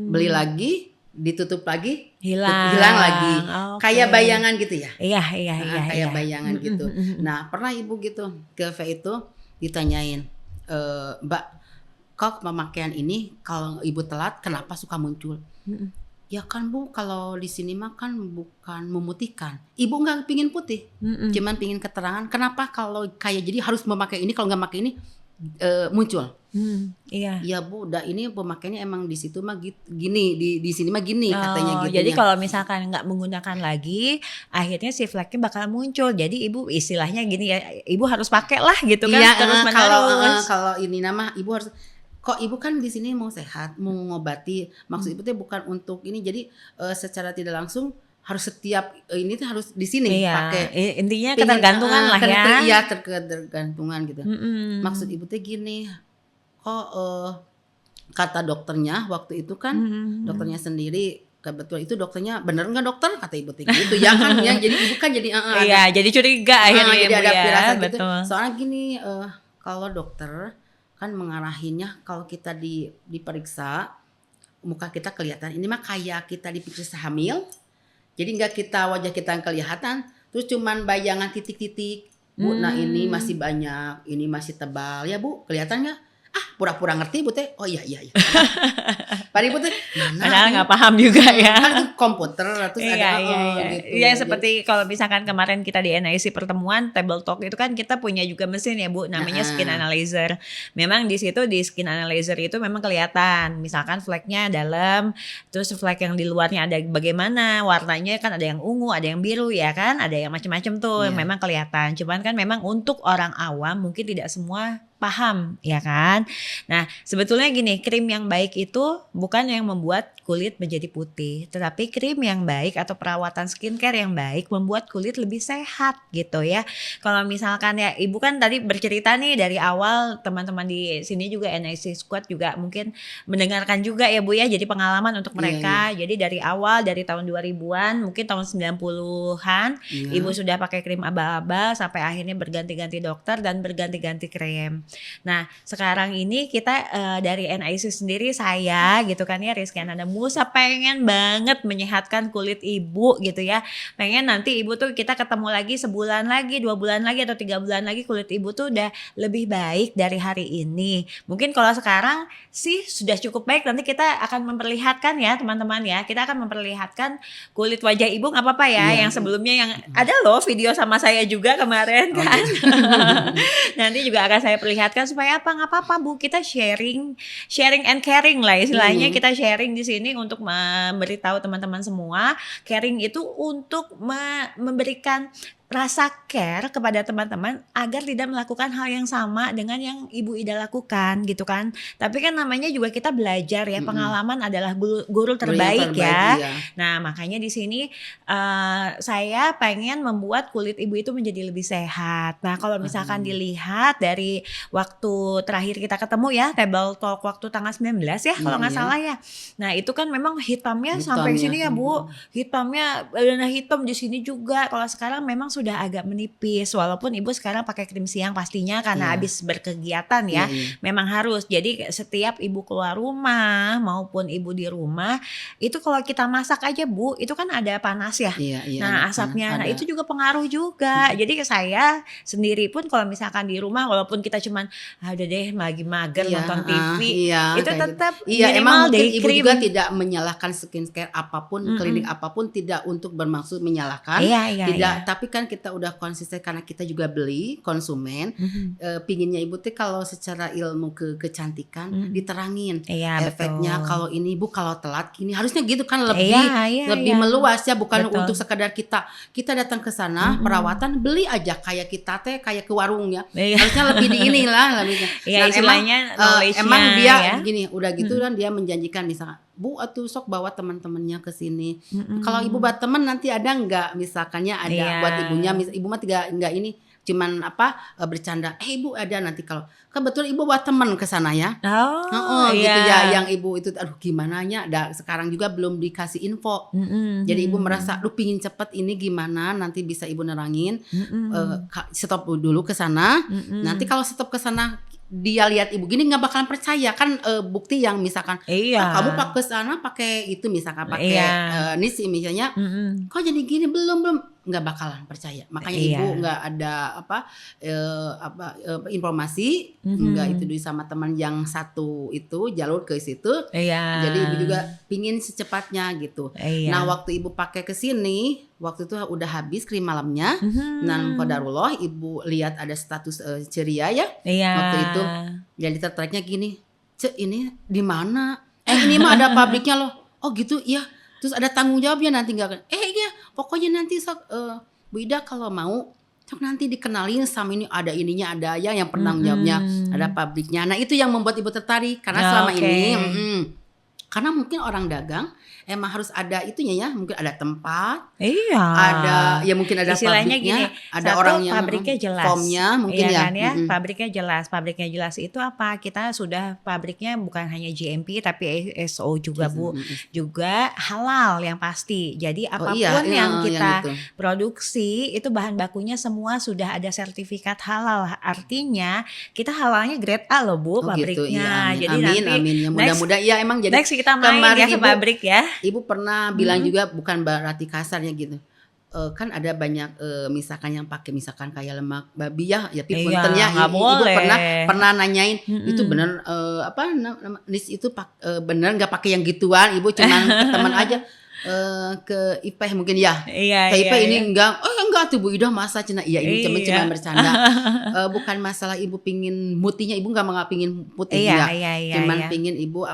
beli lagi ditutup lagi hilang lagi kayak bayangan gitu ya. Iya kayak bayangan gitu. Nah pernah ibu gitu ke V itu ditanyain Mbak kok pemakaian ini kalau ibu telat kenapa suka muncul? Ya kan Bu kalau di sini mah kan bukan memutihkan, ibu nggak pingin putih, cuman pingin keterangan kenapa kalau kayak jadi harus memakai ini kalau nggak pakai ini muncul. Iya. Ya Bu, ini pemakaiannya emang di situ mah gini, di sini mah gini katanya gitu. Jadi kalau misalkan nggak menggunakan lagi, akhirnya si fleknya bakal muncul. Jadi ibu istilahnya gini ya, ibu harus pakai lah gitu kan terus menerus. Kalau ini nama ibu harus. Kok ibu kan di sini mau sehat, mau ngobati. Maksud ibu tuh bukan untuk ini. Jadi secara tidak langsung harus setiap ini tuh harus di sini pakai. Intinya ketergantungan lah ya. Iya, ketergantungan gitu. Maksud ibu tuh gini, kok kata dokternya waktu itu kan dokternya sendiri kebetulan itu dokternya bener nggak dokter kata ibu tuh gitu ya kan ya jadi ibu kan jadi jadi curiga akhirnya jadi ada firasat gitu. Betul. Soalnya gini kalau dokter kan mengarahinnya kalau kita diperiksa muka kita kelihatan ini mah kayak kita diperiksa hamil. Jadi nggak wajah kita yang kelihatan, terus cuman bayangan titik-titik. Bu, nah ini masih banyak, ini masih tebal ya Bu, kelihatan nggak? pura-pura ngerti Ibu teh. Oh iya. Pak Ibu teh mana? Padahal nggak paham juga ya. Kan itu komputer terus ada gitu. Iya seperti kalau misalkan kemarin kita di NIC pertemuan table talk itu kan kita punya juga mesin ya Bu, namanya skin analyzer. Memang di situ di skin analyzer itu memang kelihatan, misalkan flagnya dalam, terus flag yang di luarnya ada bagaimana, warnanya kan ada yang ungu, ada yang biru ya kan, ada yang macam-macam tuh, memang kelihatan. Cuman kan memang untuk orang awam mungkin tidak semua paham ya kan. Nah sebetulnya gini, krim yang baik itu bukan yang membuat kulit menjadi putih, tetapi krim yang baik atau perawatan skincare yang baik membuat kulit lebih sehat gitu ya. Kalau misalkan ya Ibu kan tadi bercerita nih dari awal, teman-teman di sini juga NIC Squad juga mungkin mendengarkan juga ya Bu ya, jadi pengalaman untuk mereka. Jadi dari awal dari tahun 2000-an mungkin tahun 90-an Ibu sudah pakai krim aba-aba sampai akhirnya berganti-ganti dokter dan berganti-ganti krim. Nah sekarang ini kita dari NIC sendiri, saya gitu kan ya, Rizky Ananda Musa, pengen banget menyehatkan kulit Ibu gitu ya. Pengen nanti Ibu tuh kita ketemu lagi sebulan lagi, 2 bulan lagi atau 3 bulan lagi kulit Ibu tuh udah lebih baik dari hari ini. Mungkin kalau sekarang sih sudah cukup baik, nanti kita akan memperlihatkan ya teman-teman ya. Kita akan memperlihatkan kulit wajah Ibu, gak apa-apa ya, yang sebelumnya yang ada loh video sama saya juga kemarin kan. Nanti juga akan saya perlihatkan supaya apa, nggak apa-apa Bu, kita sharing and caring lah istilahnya. Kita sharing di sini untuk memberitahu teman-teman semua. Caring itu untuk memberikan rasa care kepada teman-teman agar tidak melakukan hal yang sama dengan yang Ibu Ida lakukan gitu kan. Tapi kan namanya juga kita belajar ya, pengalaman adalah guru terbaik ya. Nah makanya di sini saya pengen membuat kulit Ibu itu menjadi lebih sehat. Nah kalau misalkan dilihat dari waktu terakhir kita ketemu ya, table talk waktu tanggal 19 ya kalau nggak salah ya. Nah itu kan memang hitamnya sampai sini ya Bu, hitamnya warna hitam di sini juga. Kalau sekarang memang sudah agak menipis, walaupun Ibu sekarang pakai krim siang pastinya karena habis berkegiatan ya. Memang harus. Jadi setiap Ibu keluar rumah maupun Ibu di rumah itu kalau kita masak aja Bu, itu kan ada panas ya. Nah asapnya, nah itu juga pengaruh juga. Jadi saya sendiri pun kalau misalkan di rumah, walaupun kita cuman ada deh lagi mager nonton TV, itu tetap minimal day Ibu cream. juga tidak menyalahkan skincare apapun, klinik apapun, tidak untuk bermaksud menyalahkan. Tidak, tapi kan kita udah konsisten karena kita juga beli konsumen. Pinginnya Ibu teh kalau secara ilmu kecantikan diterangin efeknya. Kalau ini Bu kalau telat gini, harusnya gitu kan, lebih meluas ya, bukan untuk sekadar kita datang ke sana perawatan, beli aja kayak kita teh kayak ke warung ya. Harusnya lebih di inilah lebihnya. Istilahnya emang dia gini udah gitu kan, dia menjanjikan misalkan Bu atuh sok bawa teman-temannya ke sini. Kalau Ibu buat teman nanti ada enggak, misalkannya ada buat ibunya, Ibu mah enggak ini cuman bercanda. Ibu ada nanti kalau kebetulan Ibu bawa teman ke sana ya. Gitu ya, yang Ibu itu aduh gimana nya, sekarang juga belum dikasih info. Jadi Ibu merasa aduh pingin cepet ini gimana, nanti bisa Ibu nerangin. Stop dulu ke sana. Nanti kalau stop ke sana dia lihat Ibu gini nggak bakalan percaya kan, bukti yang misalkan kamu pakai sana pakai itu misalkan pakai ini sih misalnya kok jadi gini belum nggak bakalan percaya. Makanya Ibu nggak ada informasi, nggak itu dulu sama teman yang satu itu jalur ke situ. Jadi Ibu juga pingin secepatnya gitu. Nah waktu Ibu pakai ke sini, waktu itu udah habis krim malamnya. Dan qadarullah Ibu lihat ada status ceria ya waktu itu. Jadi tertariknya gini, Cek ini di mana? Ini mah ada pabriknya loh. Oh gitu, iya. Terus ada tanggung jawabnya nanti nggak? Iya, pokoknya nanti sok Bu Ida kalau mau sok nanti dikenalin sama ini, ada ininya, ada yang penanggung jawabnya, ada pabriknya. Nah itu yang membuat Ibu tertarik karena selama ini, karena mungkin orang dagang emang harus ada itunya ya, mungkin ada tempat, ada ya mungkin ada istilahnya pabriknya, gini, ada orangnya, pabriknya jelas, formnya mungkin kan ya, pabriknya jelas itu apa? Kita sudah pabriknya bukan hanya GMP tapi ISO juga Bu, juga halal yang pasti. Jadi apapun yang kita produksi itu bahan bakunya semua sudah ada sertifikat halal. Artinya kita halalnya grade A loh Bu, pabriknya. Gitu, jadi amin. Mudah-mudahan ya emang jadi next kita main ya ke pabrik ya. Ibu pernah bilang juga bukan berarti kasarnya gitu. kan ada banyak misalkan yang pakai misalkan kayak lemak babi ya punten ya, ibu pernah nanyain itu bener Nis itu bener nggak pakai yang gituan, ibu cuman ke teman aja ke Ipeh mungkin ya, ke Ipeh ini enggak tuh Bu Ida masa cina iya ini cuma bercanda. Bukan masalah ibu pingin mutinya, ibu nggak pingin putih cuman pingin ibu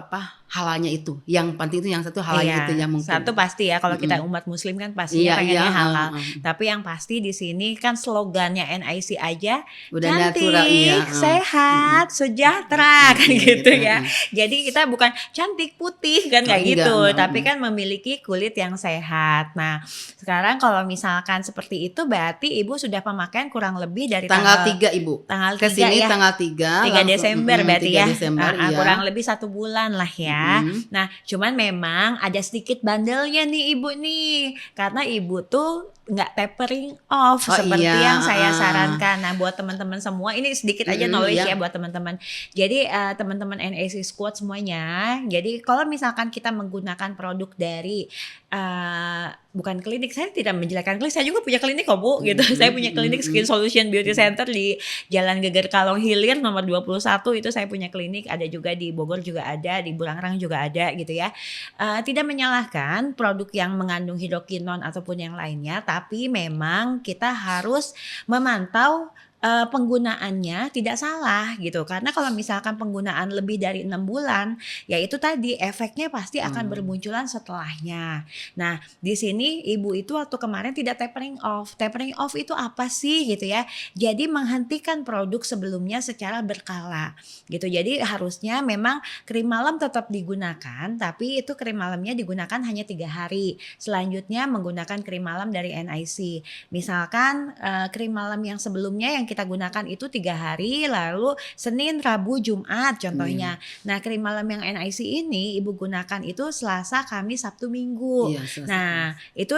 halalnya itu. Yang penting itu yang satu halalnya itu yang mungkin. Satu pasti ya kalau kita umat muslim kan pastinya pengennya halal. Tapi yang pasti di sini kan slogannya NIC aja udah cantik, natural, sehat, sejahtera kan gitu ya. Jadi kita bukan cantik putih kan kayak gitu, tapi kan memiliki kulit yang sehat. Nah, sekarang kalau misalkan seperti itu berarti Ibu sudah pemakaian kurang lebih dari tanggal 3 Ibu. Tanggal 3 kesini ya. Tanggal 3 Desember berarti 3 Desember, kurang lebih 1 bulan lah ya. Nah, cuman memang ada sedikit bandelnya nih Ibu nih, karena Ibu tuh nggak tapering off seperti yang saya sarankan. Nah, buat teman-teman semua ini sedikit aja knowledge ya buat teman-teman. Jadi teman-teman NIC Squad semuanya. Jadi kalau misalkan kita menggunakan produk dari bukan klinik, saya tidak menjelekkan klinik, saya juga punya klinik kok Bu gitu. Saya punya klinik Skin Solution Beauty Center di Jalan Geger Kalong Hilir nomor 21, itu saya punya klinik, ada juga di Bogor juga ada, di Burangrang juga ada gitu ya. Tidak menyalahkan produk yang mengandung hidrokinon ataupun yang lainnya, tapi memang kita harus memantau penggunaannya tidak salah gitu, karena kalau misalkan penggunaan lebih dari 6 bulan ya itu tadi efeknya pasti akan bermunculan setelahnya. Nah, di sini Ibu itu waktu kemarin tidak tapering off itu apa sih gitu ya, jadi menghentikan produk sebelumnya secara berkala gitu. Jadi harusnya memang krim malam tetap digunakan, tapi itu krim malamnya digunakan hanya 3 hari, selanjutnya menggunakan krim malam dari NIC. Misalkan krim malam yang sebelumnya yang kita gunakan itu 3 hari, lalu Senin, Rabu, Jumat contohnya. Nah, krim malam yang NIC ini Ibu gunakan itu Selasa, Kamis, Sabtu, Minggu. Nah, itu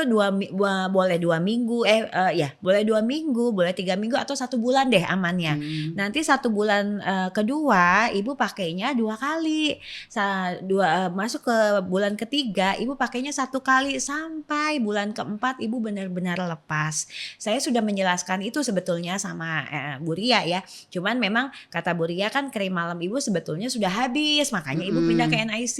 boleh 2 minggu, boleh 2 minggu, boleh 3 minggu atau 1 bulan deh amannya. Nanti 1 bulan kedua Ibu pakainya 2 kali. Masuk ke bulan ketiga Ibu pakainya 1 kali sampai bulan keempat Ibu benar-benar lepas. Saya sudah menjelaskan itu sebetulnya sama Bu Ria ya. Cuman memang kata Bu Ria kan krim malam Ibu sebetulnya sudah habis, makanya Ibu pindah ke NIC.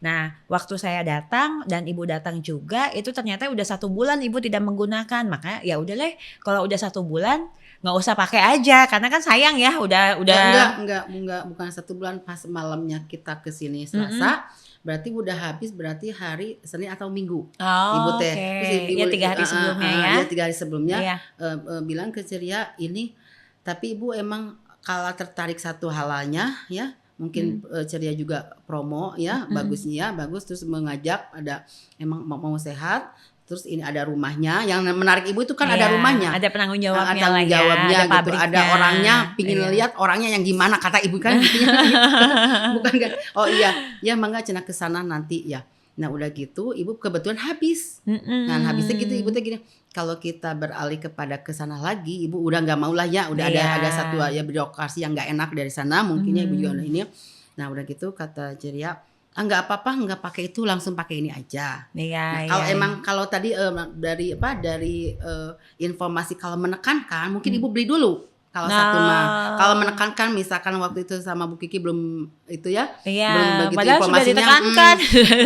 Nah, waktu saya datang dan Ibu datang juga itu ternyata udah 1 bulan Ibu tidak menggunakan. Makanya ya udah deh, kalau udah 1 bulan nggak usah pakai aja, karena kan sayang ya udah enggak bukan 1 bulan, pas malamnya kita kesini Selasa. Berarti udah habis, berarti hari Senin atau Minggu. Ibu teh. Ya 3 hari sebelumnya ya. Ya 3 hari sebelumnya bilang ke Ceria ini, tapi Ibu emang kalau tertarik satu halalnya ya, mungkin Ceria juga promo ya, bagusnya ya, bagus, terus mengajak ada emang mau sehat. Terus ini ada rumahnya, yang menarik Ibu itu kan ada rumahnya, ada penanggung jawabnya, ada gitu, ada orangnya, pingin lihat orangnya yang gimana kata Ibu kan, bukan kan? Oh iya mangga cenah kesana nanti ya. Nah udah gitu Ibu kebetulan habis, nah habisnya gitu Ibu tuh gini, kalau kita beralih kepada kesana lagi, Ibu udah nggak mau lah ya, udah ada satu ya birokrasi yang nggak enak dari sana, mungkinnya Ibu juga ini. Nah udah gitu kata Ceria, nggak apa-apa, nggak pakai itu, langsung pakai ini aja. Kalau emang kalau tadi dari informasi kalau menekankan, mungkin Ibu beli dulu. Kalau satu mah, kalau menekankan misalkan waktu itu sama Bu Kiki belum itu ya, belum begitu padahal informasinya. Sudah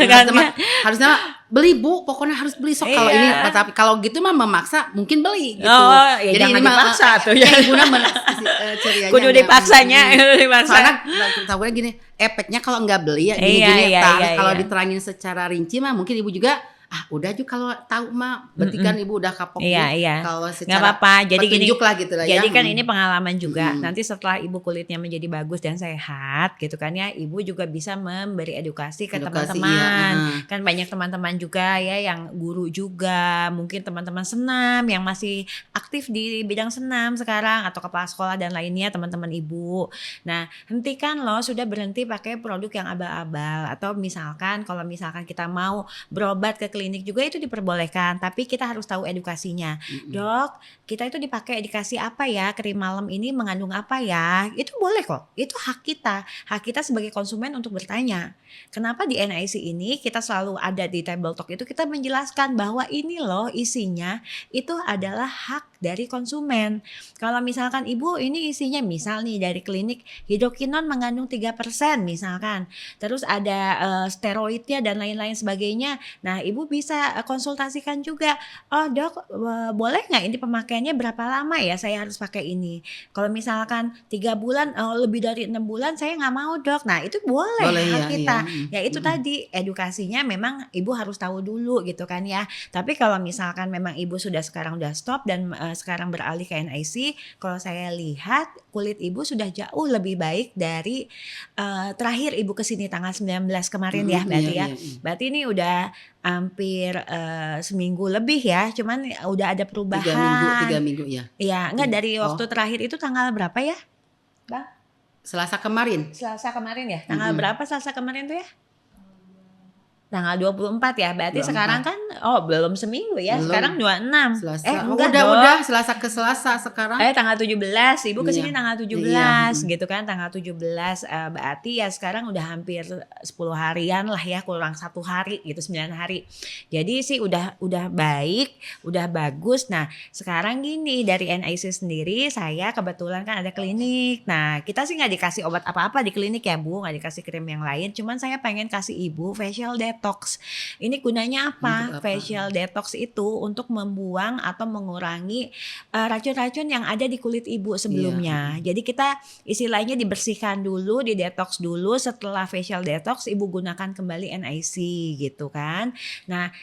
ditekankan. Harusnya beli Bu, pokoknya harus beli sok. Kalau ini, tapi kalau gitu mah memaksa mungkin beli gitu. Jadi ini dipaksa tuh ya. Guna cerianya. Kudu dipaksanya, Karena tahunya gini, efeknya kalau nggak beli ya gini-gini. Kalau diterangin secara rinci mah mungkin Ibu juga udah juga kalau tahu mah berarti kan Ibu udah kapok. Kalau secara nggak apa-apa, jadi gini lah gitu lah jadi ya. Kan ini pengalaman juga. Nanti setelah Ibu kulitnya menjadi bagus dan sehat gitu kan ya, Ibu juga bisa memberi edukasi ke teman-teman. Kan banyak teman-teman juga ya yang guru juga, mungkin teman-teman senam yang masih aktif di bidang senam sekarang, atau kepala sekolah dan lainnya, teman-teman Ibu. Nah, hentikan loh, sudah berhenti pakai produk yang abal-abal. Atau misalkan kalau misalkan kita mau berobat ke klinik klinik juga itu diperbolehkan, tapi kita harus tahu edukasinya. Dok, kita itu dikasih apa ya, krim malam ini mengandung apa ya? Itu boleh kok, itu hak kita sebagai konsumen untuk bertanya. Kenapa di NIC ini kita selalu ada di table talk itu kita menjelaskan bahwa ini loh isinya itu adalah hak dari konsumen. Kalau misalkan ibu ini isinya misal nih dari klinik hidrokinon mengandung 3% misalkan. Terus ada steroidnya dan lain-lain sebagainya. Nah ibu bisa konsultasikan juga. Oh dok boleh gak ini pemakaiannya berapa lama ya saya harus pakai ini. Kalau misalkan 3 bulan lebih dari 6 bulan saya gak mau dok. Nah itu boleh hak kita. Ya itu tadi edukasinya memang ibu harus tahu dulu gitu kan ya. Tapi kalau misalkan memang ibu sekarang udah stop dan sekarang beralih ke NIC, kalau saya lihat kulit ibu sudah jauh lebih baik dari terakhir ibu kesini tanggal 19 kemarin ya berarti ya. Berarti ini udah hampir seminggu lebih ya, cuman udah ada perubahan. 3 minggu ya. Iya, enggak dari waktu terakhir itu tanggal berapa ya, Bang? Selasa kemarin ya. Tanggal berapa Selasa kemarin tuh ya? Tanggal 24 ya, berarti 24. Sekarang kan belum seminggu ya, belum. Sekarang 26. Selasa. Udah Selasa ke Selasa sekarang. Tanggal 17, ibu kesini tanggal 17 gitu kan, tanggal 17 berarti ya sekarang udah hampir 10 harian lah ya, kurang 1 hari gitu, 9 hari. Jadi sih udah baik, udah bagus. Nah sekarang gini dari NIC sendiri saya kebetulan kan ada klinik. Nah kita sih gak dikasih obat apa-apa di klinik ya Bu, gak dikasih krim yang lain. Cuman saya pengen kasih ibu facial detox. Ini gunanya apa? Facial detox itu untuk membuang atau mengurangi racun-racun yang ada di kulit ibu sebelumnya. Jadi kita istilahnya dibersihkan dulu, didetox dulu. Setelah facial detox ibu gunakan kembali NIC gitu kan. Nah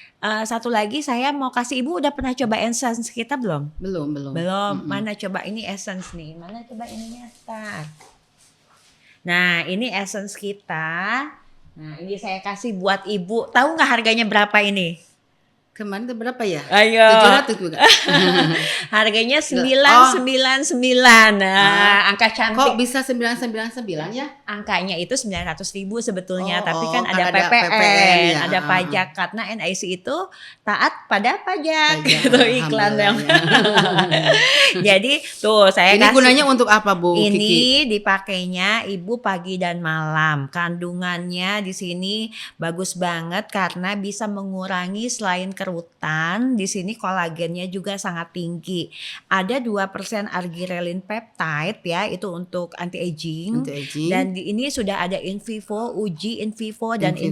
satu lagi saya mau kasih ibu, udah pernah coba essence kita belum? Belum. Mana coba ini essence nih. Mana coba ininya start. Nah ini essence kita. Nah ini saya kasih buat ibu. Tahu gak harganya berapa ini? Kemarin itu berapa ya? Ayo. 700 juga. Harganya 999. Nah, angka cantik. Kok bisa 999 ya? Angkanya itu 900.000 sebetulnya, tapi kan ada PPN, ya. Ada pajak karena NIC itu taat pada pajak. Gitu iklan yang. Jadi tuh saya ini kasih. Ini gunanya untuk apa Bu? Ini Kiki? dipakainya ibu pagi dan malam. Kandungannya di sini bagus banget karena bisa mengurangi selain kerutan, di sini kolagennya juga sangat tinggi. Ada 2% arginine peptide ya, itu untuk anti-aging. Dan ini sudah ada uji in vivo dan in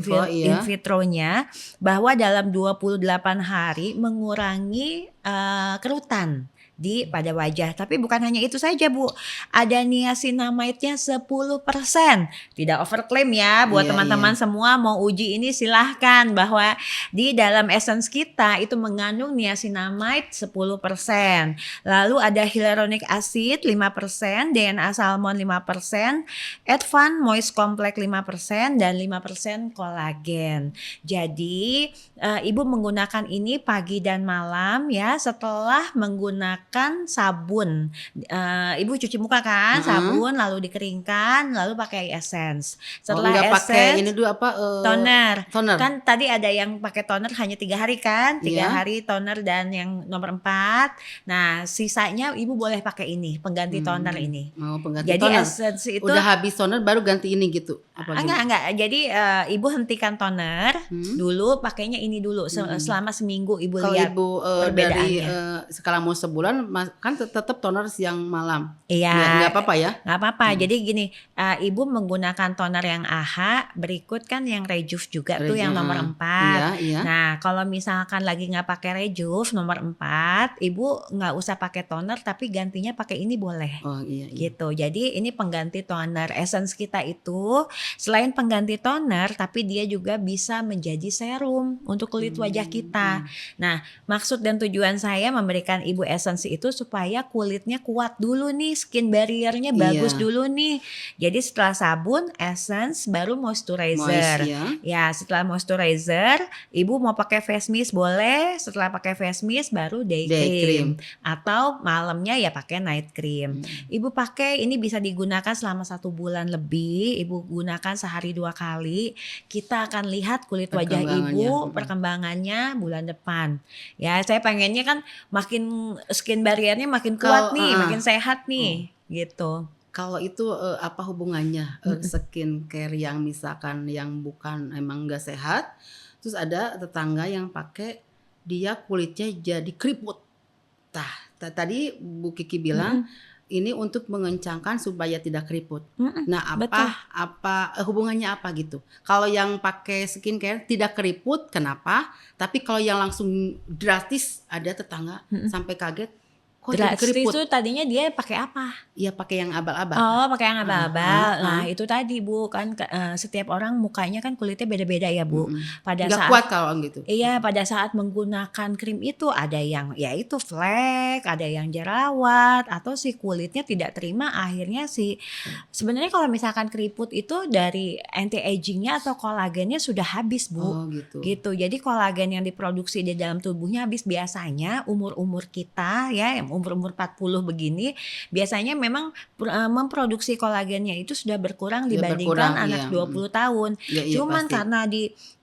vitronya bahwa dalam 28 hari mengurangi kerutan pada wajah. Tapi bukan hanya itu saja Bu, ada niacinamide-nya 10%. Tidak overklaim ya, buat teman-teman semua mau uji ini silahkan, bahwa di dalam essence kita itu mengandung niacinamide 10%. Lalu ada hyaluronic acid 5%, DNA salmon 5%, advan moist complex 5% dan 5% kolagen. Jadi ibu menggunakan ini pagi dan malam ya, setelah menggunakan sabun. Ibu cuci muka kan, sabun lalu dikeringkan, lalu pakai essence. Setelah essence pakai ini dulu apa? Toner. Kan tadi ada yang pakai toner hanya 3 hari kan? 3 hari toner dan yang nomor 4. Nah, sisanya ibu boleh pakai ini, pengganti toner ini. Pengganti jadi toner. Essence itu udah habis toner baru ganti ini gitu. Enggak. Jadi ibu hentikan toner dulu, pakainya ini dulu selama seminggu ibu lihat. Kalau ibu dari sekarang mau sebulan kan tetap toner siang malam. Iya. Nggak apa-apa ya? Nggak apa-apa. Jadi gini, ibu menggunakan toner yang AHA, berikut kan yang Rejuve juga tuh yang nomor 4. Iya. Nah kalau misalkan lagi nggak pakai Rejuve nomor 4, ibu nggak usah pakai toner tapi gantinya pakai ini boleh. Iya. Gitu. Jadi ini pengganti toner. Essence kita itu selain pengganti toner, tapi dia juga bisa menjadi serum untuk kulit wajah kita. Nah maksud dan tujuan saya memberikan ibu essence itu supaya kulitnya kuat dulu nih, skin barriernya bagus dulu nih. Jadi setelah sabun, essence, baru moisturizer. Ya, setelah moisturizer, ibu mau pakai face mist boleh. Setelah pakai face mist baru day cream. Atau malamnya ya pakai night cream. Ibu pakai ini bisa digunakan selama 1 bulan lebih. Ibu gunakan sehari 2 kali. Kita akan lihat kulit wajah ibu perkembangannya bulan depan. Ya, saya pengennya kan makin skin barriernya makin kuat nih, makin sehat nih, gitu. Kalau itu apa hubungannya skincare yang misalkan yang bukan emang nggak sehat, terus ada tetangga yang pakai dia kulitnya jadi keriput. Tadi Bu Kiki bilang ini untuk mengencangkan supaya tidak keriput. Nah, apa hubungannya apa gitu? Kalau yang pakai skincare tidak keriput, kenapa? Tapi kalau yang langsung drastis, ada tetangga sampai kaget. Kok drastis itu tadinya dia pakai apa? Iya, pakai yang abal-abal. Oh, pakai yang abal-abal. Nah, itu tadi Bu, kan setiap orang mukanya kan kulitnya beda-beda ya Bu. Pada nggak saat kuat kalau gitu. Iya, pada saat menggunakan krim itu ada yang yaitu flek, ada yang jerawat, atau si kulitnya tidak terima, akhirnya sebenarnya kalau misalkan keriput itu dari anti agingnya atau kolagennya sudah habis Bu. Oh, gitu. Jadi kolagen yang diproduksi di dalam tubuhnya habis. Biasanya umur-umur kita ya, umur-umur 40 begini, biasanya memang memproduksi kolagennya itu sudah berkurang dibandingkan anak 20 tahun. Cuman pasti. Karena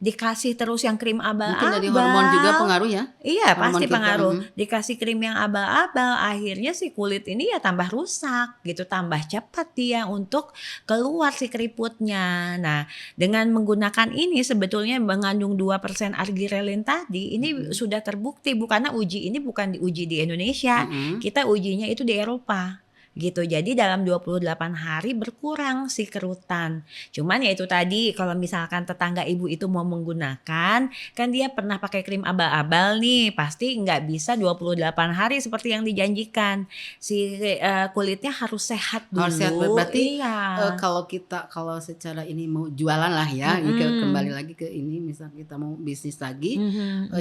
dikasih terus yang krim abal-abal. Mungkin dari hormon juga pengaruh ya? Iya, pasti pengaruh. Dikasih krim yang abal-abal, akhirnya si kulit ini ya tambah rusak gitu, tambah cepat dia untuk keluar si keriputnya. Nah, dengan menggunakan ini sebetulnya mengandung 2% argirelin tadi, ini sudah terbukti karena uji ini bukan diuji di Indonesia. Kita ujinya itu di Eropa gitu. Jadi dalam 28 hari berkurang si kerutan. Cuman ya itu tadi, kalau misalkan tetangga ibu itu mau menggunakan, kan dia pernah pakai krim abal-abal nih, pasti nggak bisa 28 hari seperti yang dijanjikan. Si kulitnya harus sehat dulu. Harus sehat, berarti kalau secara ini mau jualan lah ya, kembali lagi ke ini, misal kita mau bisnis lagi,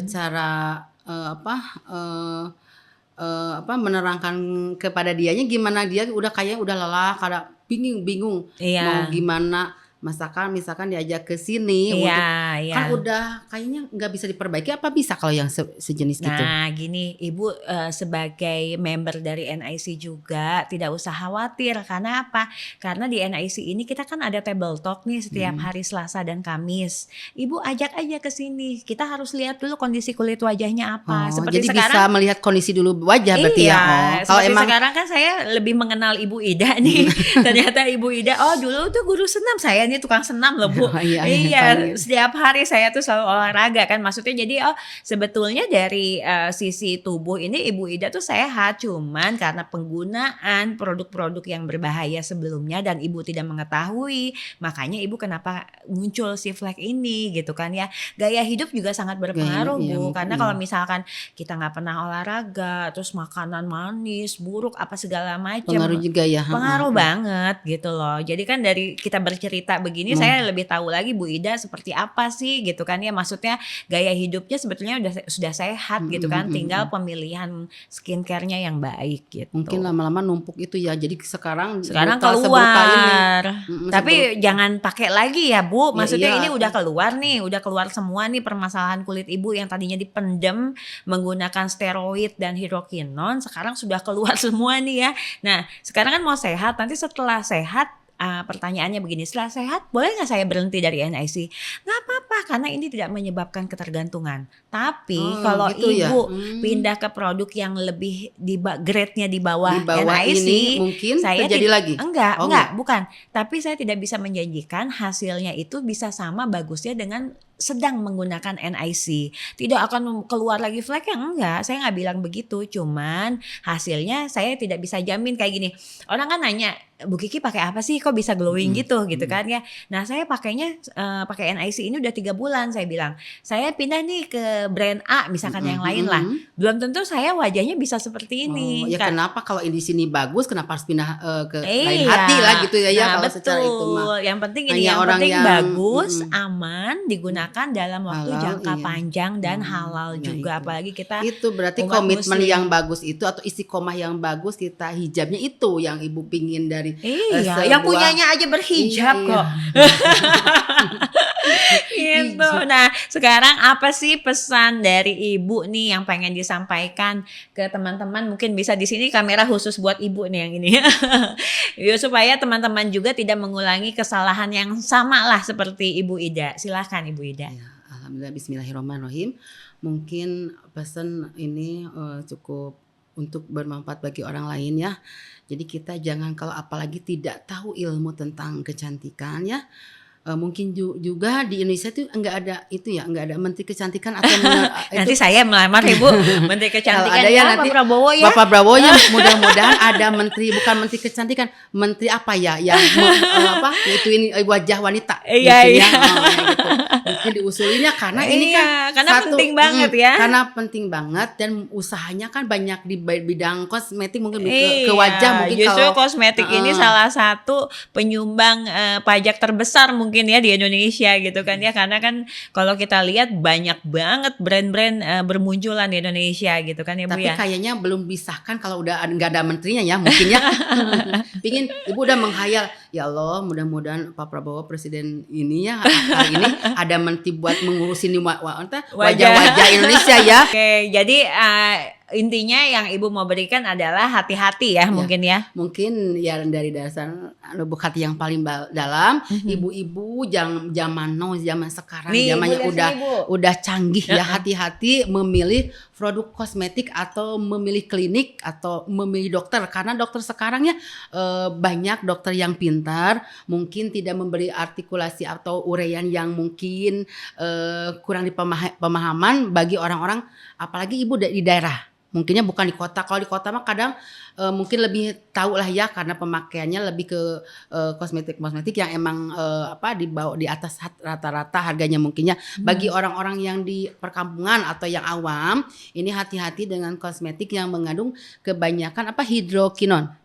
cara menerangkan kepada dianya gimana, dia udah lelah, kada bingung mau gimana. Misalkan diajak ke sini kan udah kayaknya nggak bisa diperbaiki, apa bisa kalau yang sejenis gitu? Nah gini, ibu sebagai member dari NIC juga tidak usah khawatir. Karena apa? Karena di NIC ini kita kan ada table talk nih setiap hari Selasa dan Kamis. Ibu ajak aja ke sini. Kita harus lihat dulu kondisi kulit wajahnya apa. Seperti jadi sekarang, bisa melihat kondisi dulu wajah berarti ya. Kalau sekarang kan saya lebih mengenal Ibu Ida nih. Ternyata Ibu Ida, dulu tuh guru senam saya nih, tukang senam loh Bu. Setiap hari saya tuh selalu olahraga kan, maksudnya jadi sebetulnya dari sisi tubuh ini Ibu Ida tuh sehat, cuman karena penggunaan produk-produk yang berbahaya sebelumnya dan Ibu tidak mengetahui, makanya Ibu kenapa muncul si flek ini gitu kan ya. Gaya hidup juga sangat berpengaruh Bu, karena kalau misalkan kita nggak pernah olahraga, terus makanan manis, buruk apa segala macam, pengaruh juga ya. Pengaruh banget gitu loh. Jadi kan dari kita bercerita begini, saya lebih tahu lagi Bu Ida seperti apa sih gitu kan ya. Maksudnya gaya hidupnya sebetulnya sudah sehat gitu kan. Tinggal pemilihan skincare-nya yang baik gitu. Mungkin lama-lama numpuk itu ya. Jadi sekarang keluar. Tapi jangan pakai lagi ya Bu. Maksudnya ini udah keluar nih, udah keluar semua nih permasalahan kulit Ibu yang tadinya dipendem menggunakan steroid dan hidrokinon, sekarang sudah keluar semua nih ya. Nah, sekarang kan mau sehat, nanti setelah sehat pertanyaannya begini, setelah sehat boleh nggak saya berhenti dari NIC? Nggak apa-apa, karena ini tidak menyebabkan ketergantungan. Tapi kalau gitu ibu pindah ke produk yang lebih grade-nya di bawah NIC, ini mungkin saya terjadi lagi? Enggak, bukan. Tapi saya tidak bisa menjanjikan hasilnya itu bisa sama bagusnya dengan sedang menggunakan NIC. Tidak akan keluar lagi flek, enggak. Saya nggak bilang begitu. Cuman hasilnya saya tidak bisa jamin. Kayak gini, orang kan nanya, Bu Kiki pakai apa sih kok bisa glowing gitu kan ya. Nah saya pakainya pakai NIC ini udah 3 bulan. Saya bilang saya pindah nih ke brand A misalkan yang lain lah. Belum tentu saya wajahnya bisa seperti ini. Ya kan? Kenapa kalau di sini bagus, kenapa harus pindah ke lain hati lah gitu ya. Nah, kalau betul. Secara itu mah. Yang penting ini, yang penting bagus, aman, digunakan digunakan dalam waktu jangka panjang dan halal juga. Apalagi kita itu berarti komitmen Muslim yang bagus itu atau istiqomah yang bagus kita hijabnya itu yang ibu pingin dari yang punyanya aja berhijab kok. Gitu. Nah, sekarang apa sih pesan dari ibu nih yang pengen disampaikan ke teman-teman? Mungkin bisa di sini kamera khusus buat ibu nih yang ini. Supaya teman-teman juga tidak mengulangi kesalahan yang sama lah seperti Ibu Ida. Silahkan Ibu Ida. Ya, alhamdulillah, bismillahirrahmanirrahim. Mungkin pesan ini cukup untuk bermanfaat bagi orang lain ya. Jadi kita jangan kalau apalagi tidak tahu ilmu tentang kecantikan ya. Mungkin juga di Indonesia tuh enggak ada menteri kecantikan atau nanti saya melamar Ibu menteri kecantikan ada ya nanti Bapak Prabowo ya mudah-mudahan ada menteri, bukan menteri kecantikan, menteri apa ya yang ini wajah wanita gitu. Mungkin diusulinya karena ini kan karena penting banget ya. Karena penting banget dan usahanya kan banyak di bidang kosmetik mungkin ke wajah mungkin justru kosmetik ini salah satu penyumbang pajak terbesar mungkin ya di Indonesia gitu kan ya, karena kan kalau kita lihat banyak banget brand-brand bermunculan di Indonesia gitu kan ya Bu. Tapi kayaknya belum disahkan kalau udah nggak ada menterinya ya mungkin ya. Pingin Ibu udah menghayal ya Allah mudah-mudahan Pak Prabowo presiden ini ya hari ini ada menteri buat mengurusin wajah-wajah Indonesia ya. Oke, jadi intinya yang Ibu mau berikan adalah hati-hati ya mungkin ya. Mungkin ya dari dasar lubuk hati yang paling dalam. Ibu-ibu zaman sekarang zamannya udah canggih ya, hati-hati memilih produk kosmetik atau memilih klinik atau memilih dokter, karena dokter sekarang ya banyak dokter yang pintar mungkin tidak memberi artikulasi atau uraian yang mungkin kurang di pemahaman bagi orang-orang apalagi ibu di daerah. Mungkinnya bukan di kota. Kalau di kota mah kadang mungkin lebih tahu lah ya karena pemakaiannya lebih ke kosmetik yang emang di atas rata-rata harganya mungkinnya. Bagi orang-orang yang di perkampungan atau yang awam, ini hati-hati dengan kosmetik yang mengandung kebanyakan hidrokinon,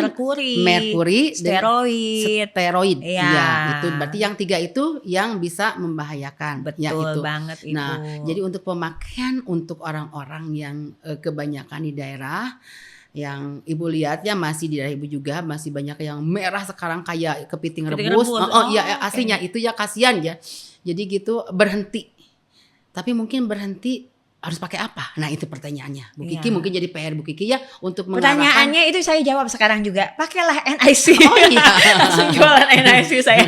merkuri, steroid. Ya, itu berarti yang 3 itu yang bisa membahayakan. Betul ya, itu. banget Ibu. Nah, jadi untuk pemakaian untuk orang-orang yang kebanyakan di daerah yang Ibu lihat ya masih di daerah Ibu juga masih banyak yang merah sekarang kayak kepiting rebus. Aslinya itu ya kasihan ya. Jadi gitu berhenti. Tapi mungkin berhenti harus pakai apa? Nah itu pertanyaannya. Bu Kiki mungkin jadi PR Bu Kiki ya untuk mengarahkan. Pertanyaannya itu saya jawab sekarang juga. Pakailah NIC. Langsung jualan NIC saya.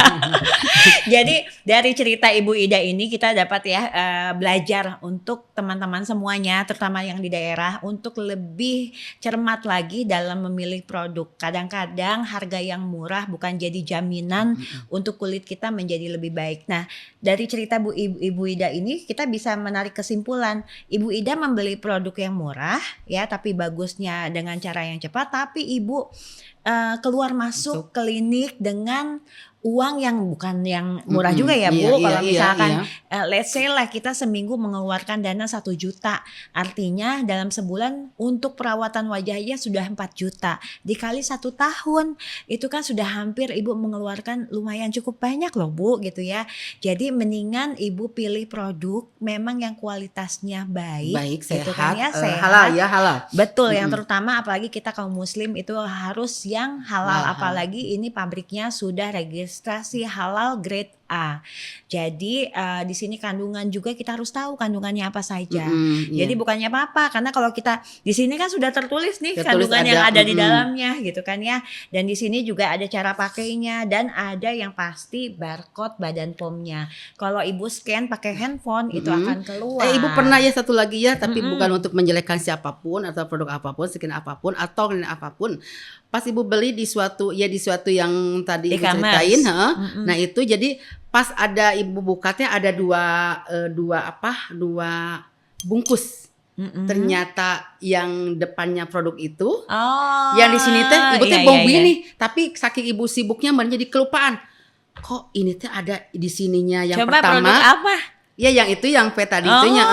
Jadi dari cerita Ibu Ida ini kita dapat ya belajar untuk teman-teman semuanya, terutama yang di daerah, untuk lebih cermat lagi dalam memilih produk. Kadang-kadang harga yang murah bukan jadi jaminan untuk kulit kita menjadi lebih baik. Nah dari cerita Ibu Ida ini kita bisa menarik kesimpulan. Ibu Ida membeli produk yang murah ya, tapi bagusnya dengan cara yang cepat. Tapi Ibu keluar masuk klinik dengan uang yang bukan yang murah juga ya Bu. Kalau misalkan let's say lah kita seminggu mengeluarkan dana 1 juta. Artinya dalam sebulan untuk perawatan wajahnya sudah 4 juta. Dikali 1 tahun itu kan sudah hampir Ibu mengeluarkan lumayan cukup banyak loh Bu gitu ya. Jadi mendingan Ibu pilih produk memang yang kualitasnya baik sehat, gitu kan ya, sehat. Halal. Betul, yang terutama apalagi kita kaum muslim itu harus yang halal. Apalagi ini pabriknya sudah registrasi halal grade A. Jadi di sini kandungan juga kita harus tahu kandungannya apa saja. Jadi bukannya apa-apa, karena kalau kita di sini kan sudah tertulis nih kandungan yang ada di dalamnya gitu kan ya. Dan di sini juga ada cara pakainya dan ada yang pasti barcode badan POM-nya. Kalau Ibu scan pakai handphone itu akan keluar. Ibu pernah ya satu lagi ya, tapi bukan untuk menjelekkan siapapun atau produk apapun, skin apapun atau klien apapun. Pas Ibu beli di suatu yang tadi Ibu ceritain, nah itu jadi pas ada Ibu bukanya ada dua bungkus. Ternyata yang depannya produk itu, yang di sini teh Ibu teh bau gini, tapi saking Ibu sibuknya menjadi kelupaan. Kok ini teh ada di sininya yang coba pertama? Produk apa? Ya yang itu yang V tadi itunya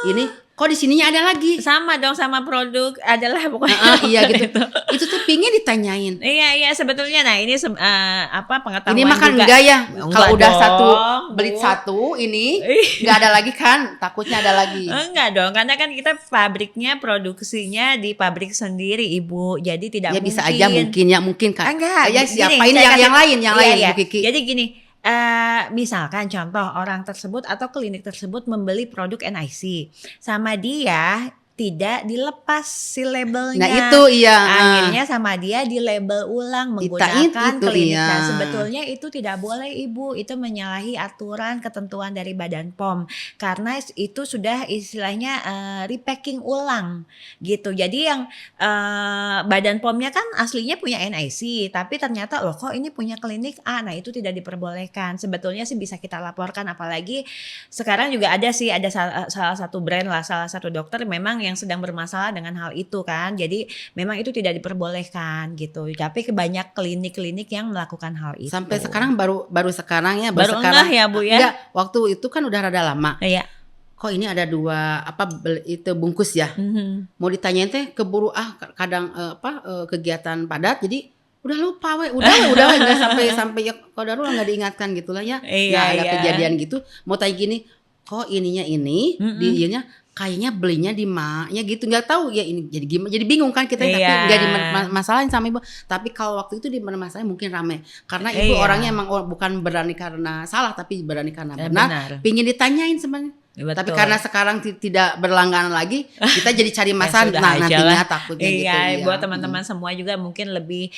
ini kok di sininya ada lagi. Sama dong sama produk adalah pokoknya. Iya gitu. Itu tuh pingin ditanyain. Iya sebetulnya. Nah ini pengetahuan ini makan juga. enggak ya? Kalau udah dong, satu beli satu ini enggak ada lagi kan? Takutnya ada lagi. Enggak dong, karena kan kita pabriknya produksinya di pabrik sendiri Ibu. Jadi tidak mungkin. Ya bisa aja mungkin kan. Enggak. Ya siapain yang lain iya. Bu Kiki. Jadi gini. Misalkan contoh orang tersebut atau klinik tersebut membeli produk NIC sama dia tidak dilepas si labelnya. Nah itu iya. Akhirnya sama dia di label ulang menggunakan itu, klinik. iya. Nah sebetulnya itu tidak boleh Ibu. Itu menyalahi aturan ketentuan dari Badan POM. Karena itu sudah istilahnya repacking ulang gitu. Jadi yang Badan POM-nya kan aslinya punya NIC. Tapi ternyata loh kok ini punya klinik A. Nah itu tidak diperbolehkan. Sebetulnya sih bisa kita laporkan. Apalagi sekarang juga ada salah satu brand lah. Salah satu dokter memang yang sedang bermasalah dengan hal itu kan. Jadi memang itu tidak diperbolehkan gitu. Tapi banyak klinik-klinik yang melakukan hal itu. Sampai sekarang baru sekarang ya. Baru sekarang ya Bu ya. Enggak, waktu itu kan udah rada lama. Iya. Kok ini ada 2 itu bungkus ya. Mau ditanyain teh keburu kadang kegiatan padat jadi udah lupa udah nggak sampai ya kodarullah nggak diingatkan gitulah ya. Nah ada kejadian gitu mau tanya gini kok ininya ini dianya kayaknya belinya di maknya gitu nggak tahu ya ini jadi gimana jadi bingung kan kita tapi nggak dimasalahin sama ibu tapi kalau waktu itu dimasalahin mungkin rame karena ibu orangnya emang bukan berani karena salah tapi berani karena benar. Pingin ditanyain sebenarnya. Betul. Tapi karena sekarang tidak berlangganan lagi kita jadi cari masalah nantinya takutnya gitu ya. Buat teman-teman semua juga mungkin lebih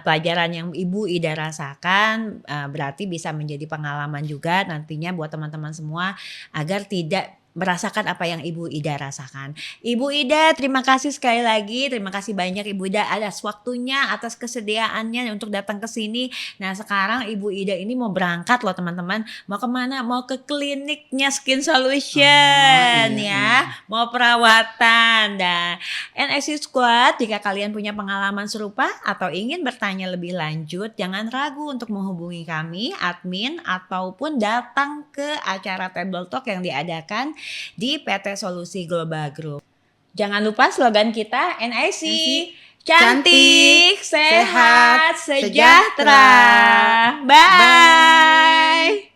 pelajaran yang Ibu Ida rasakan berarti bisa menjadi pengalaman juga nantinya buat teman-teman semua agar tidak merasakan apa yang Ibu Ida rasakan. Ibu Ida, terima kasih sekali lagi. Terima kasih banyak Ibu Ida atas waktunya, atas kesediaannya untuk datang ke sini. Nah sekarang Ibu Ida ini mau berangkat loh teman-teman. Mau kemana? Mau ke kliniknya Skin Solution Mau perawatan. Nah NIC Squad, jika kalian punya pengalaman serupa atau ingin bertanya lebih lanjut, jangan ragu untuk menghubungi kami, admin, ataupun datang ke acara Table Talk yang diadakan di PT Solusi Global Group. Jangan lupa slogan kita NIC cantik, sehat, sejahtera. Bye.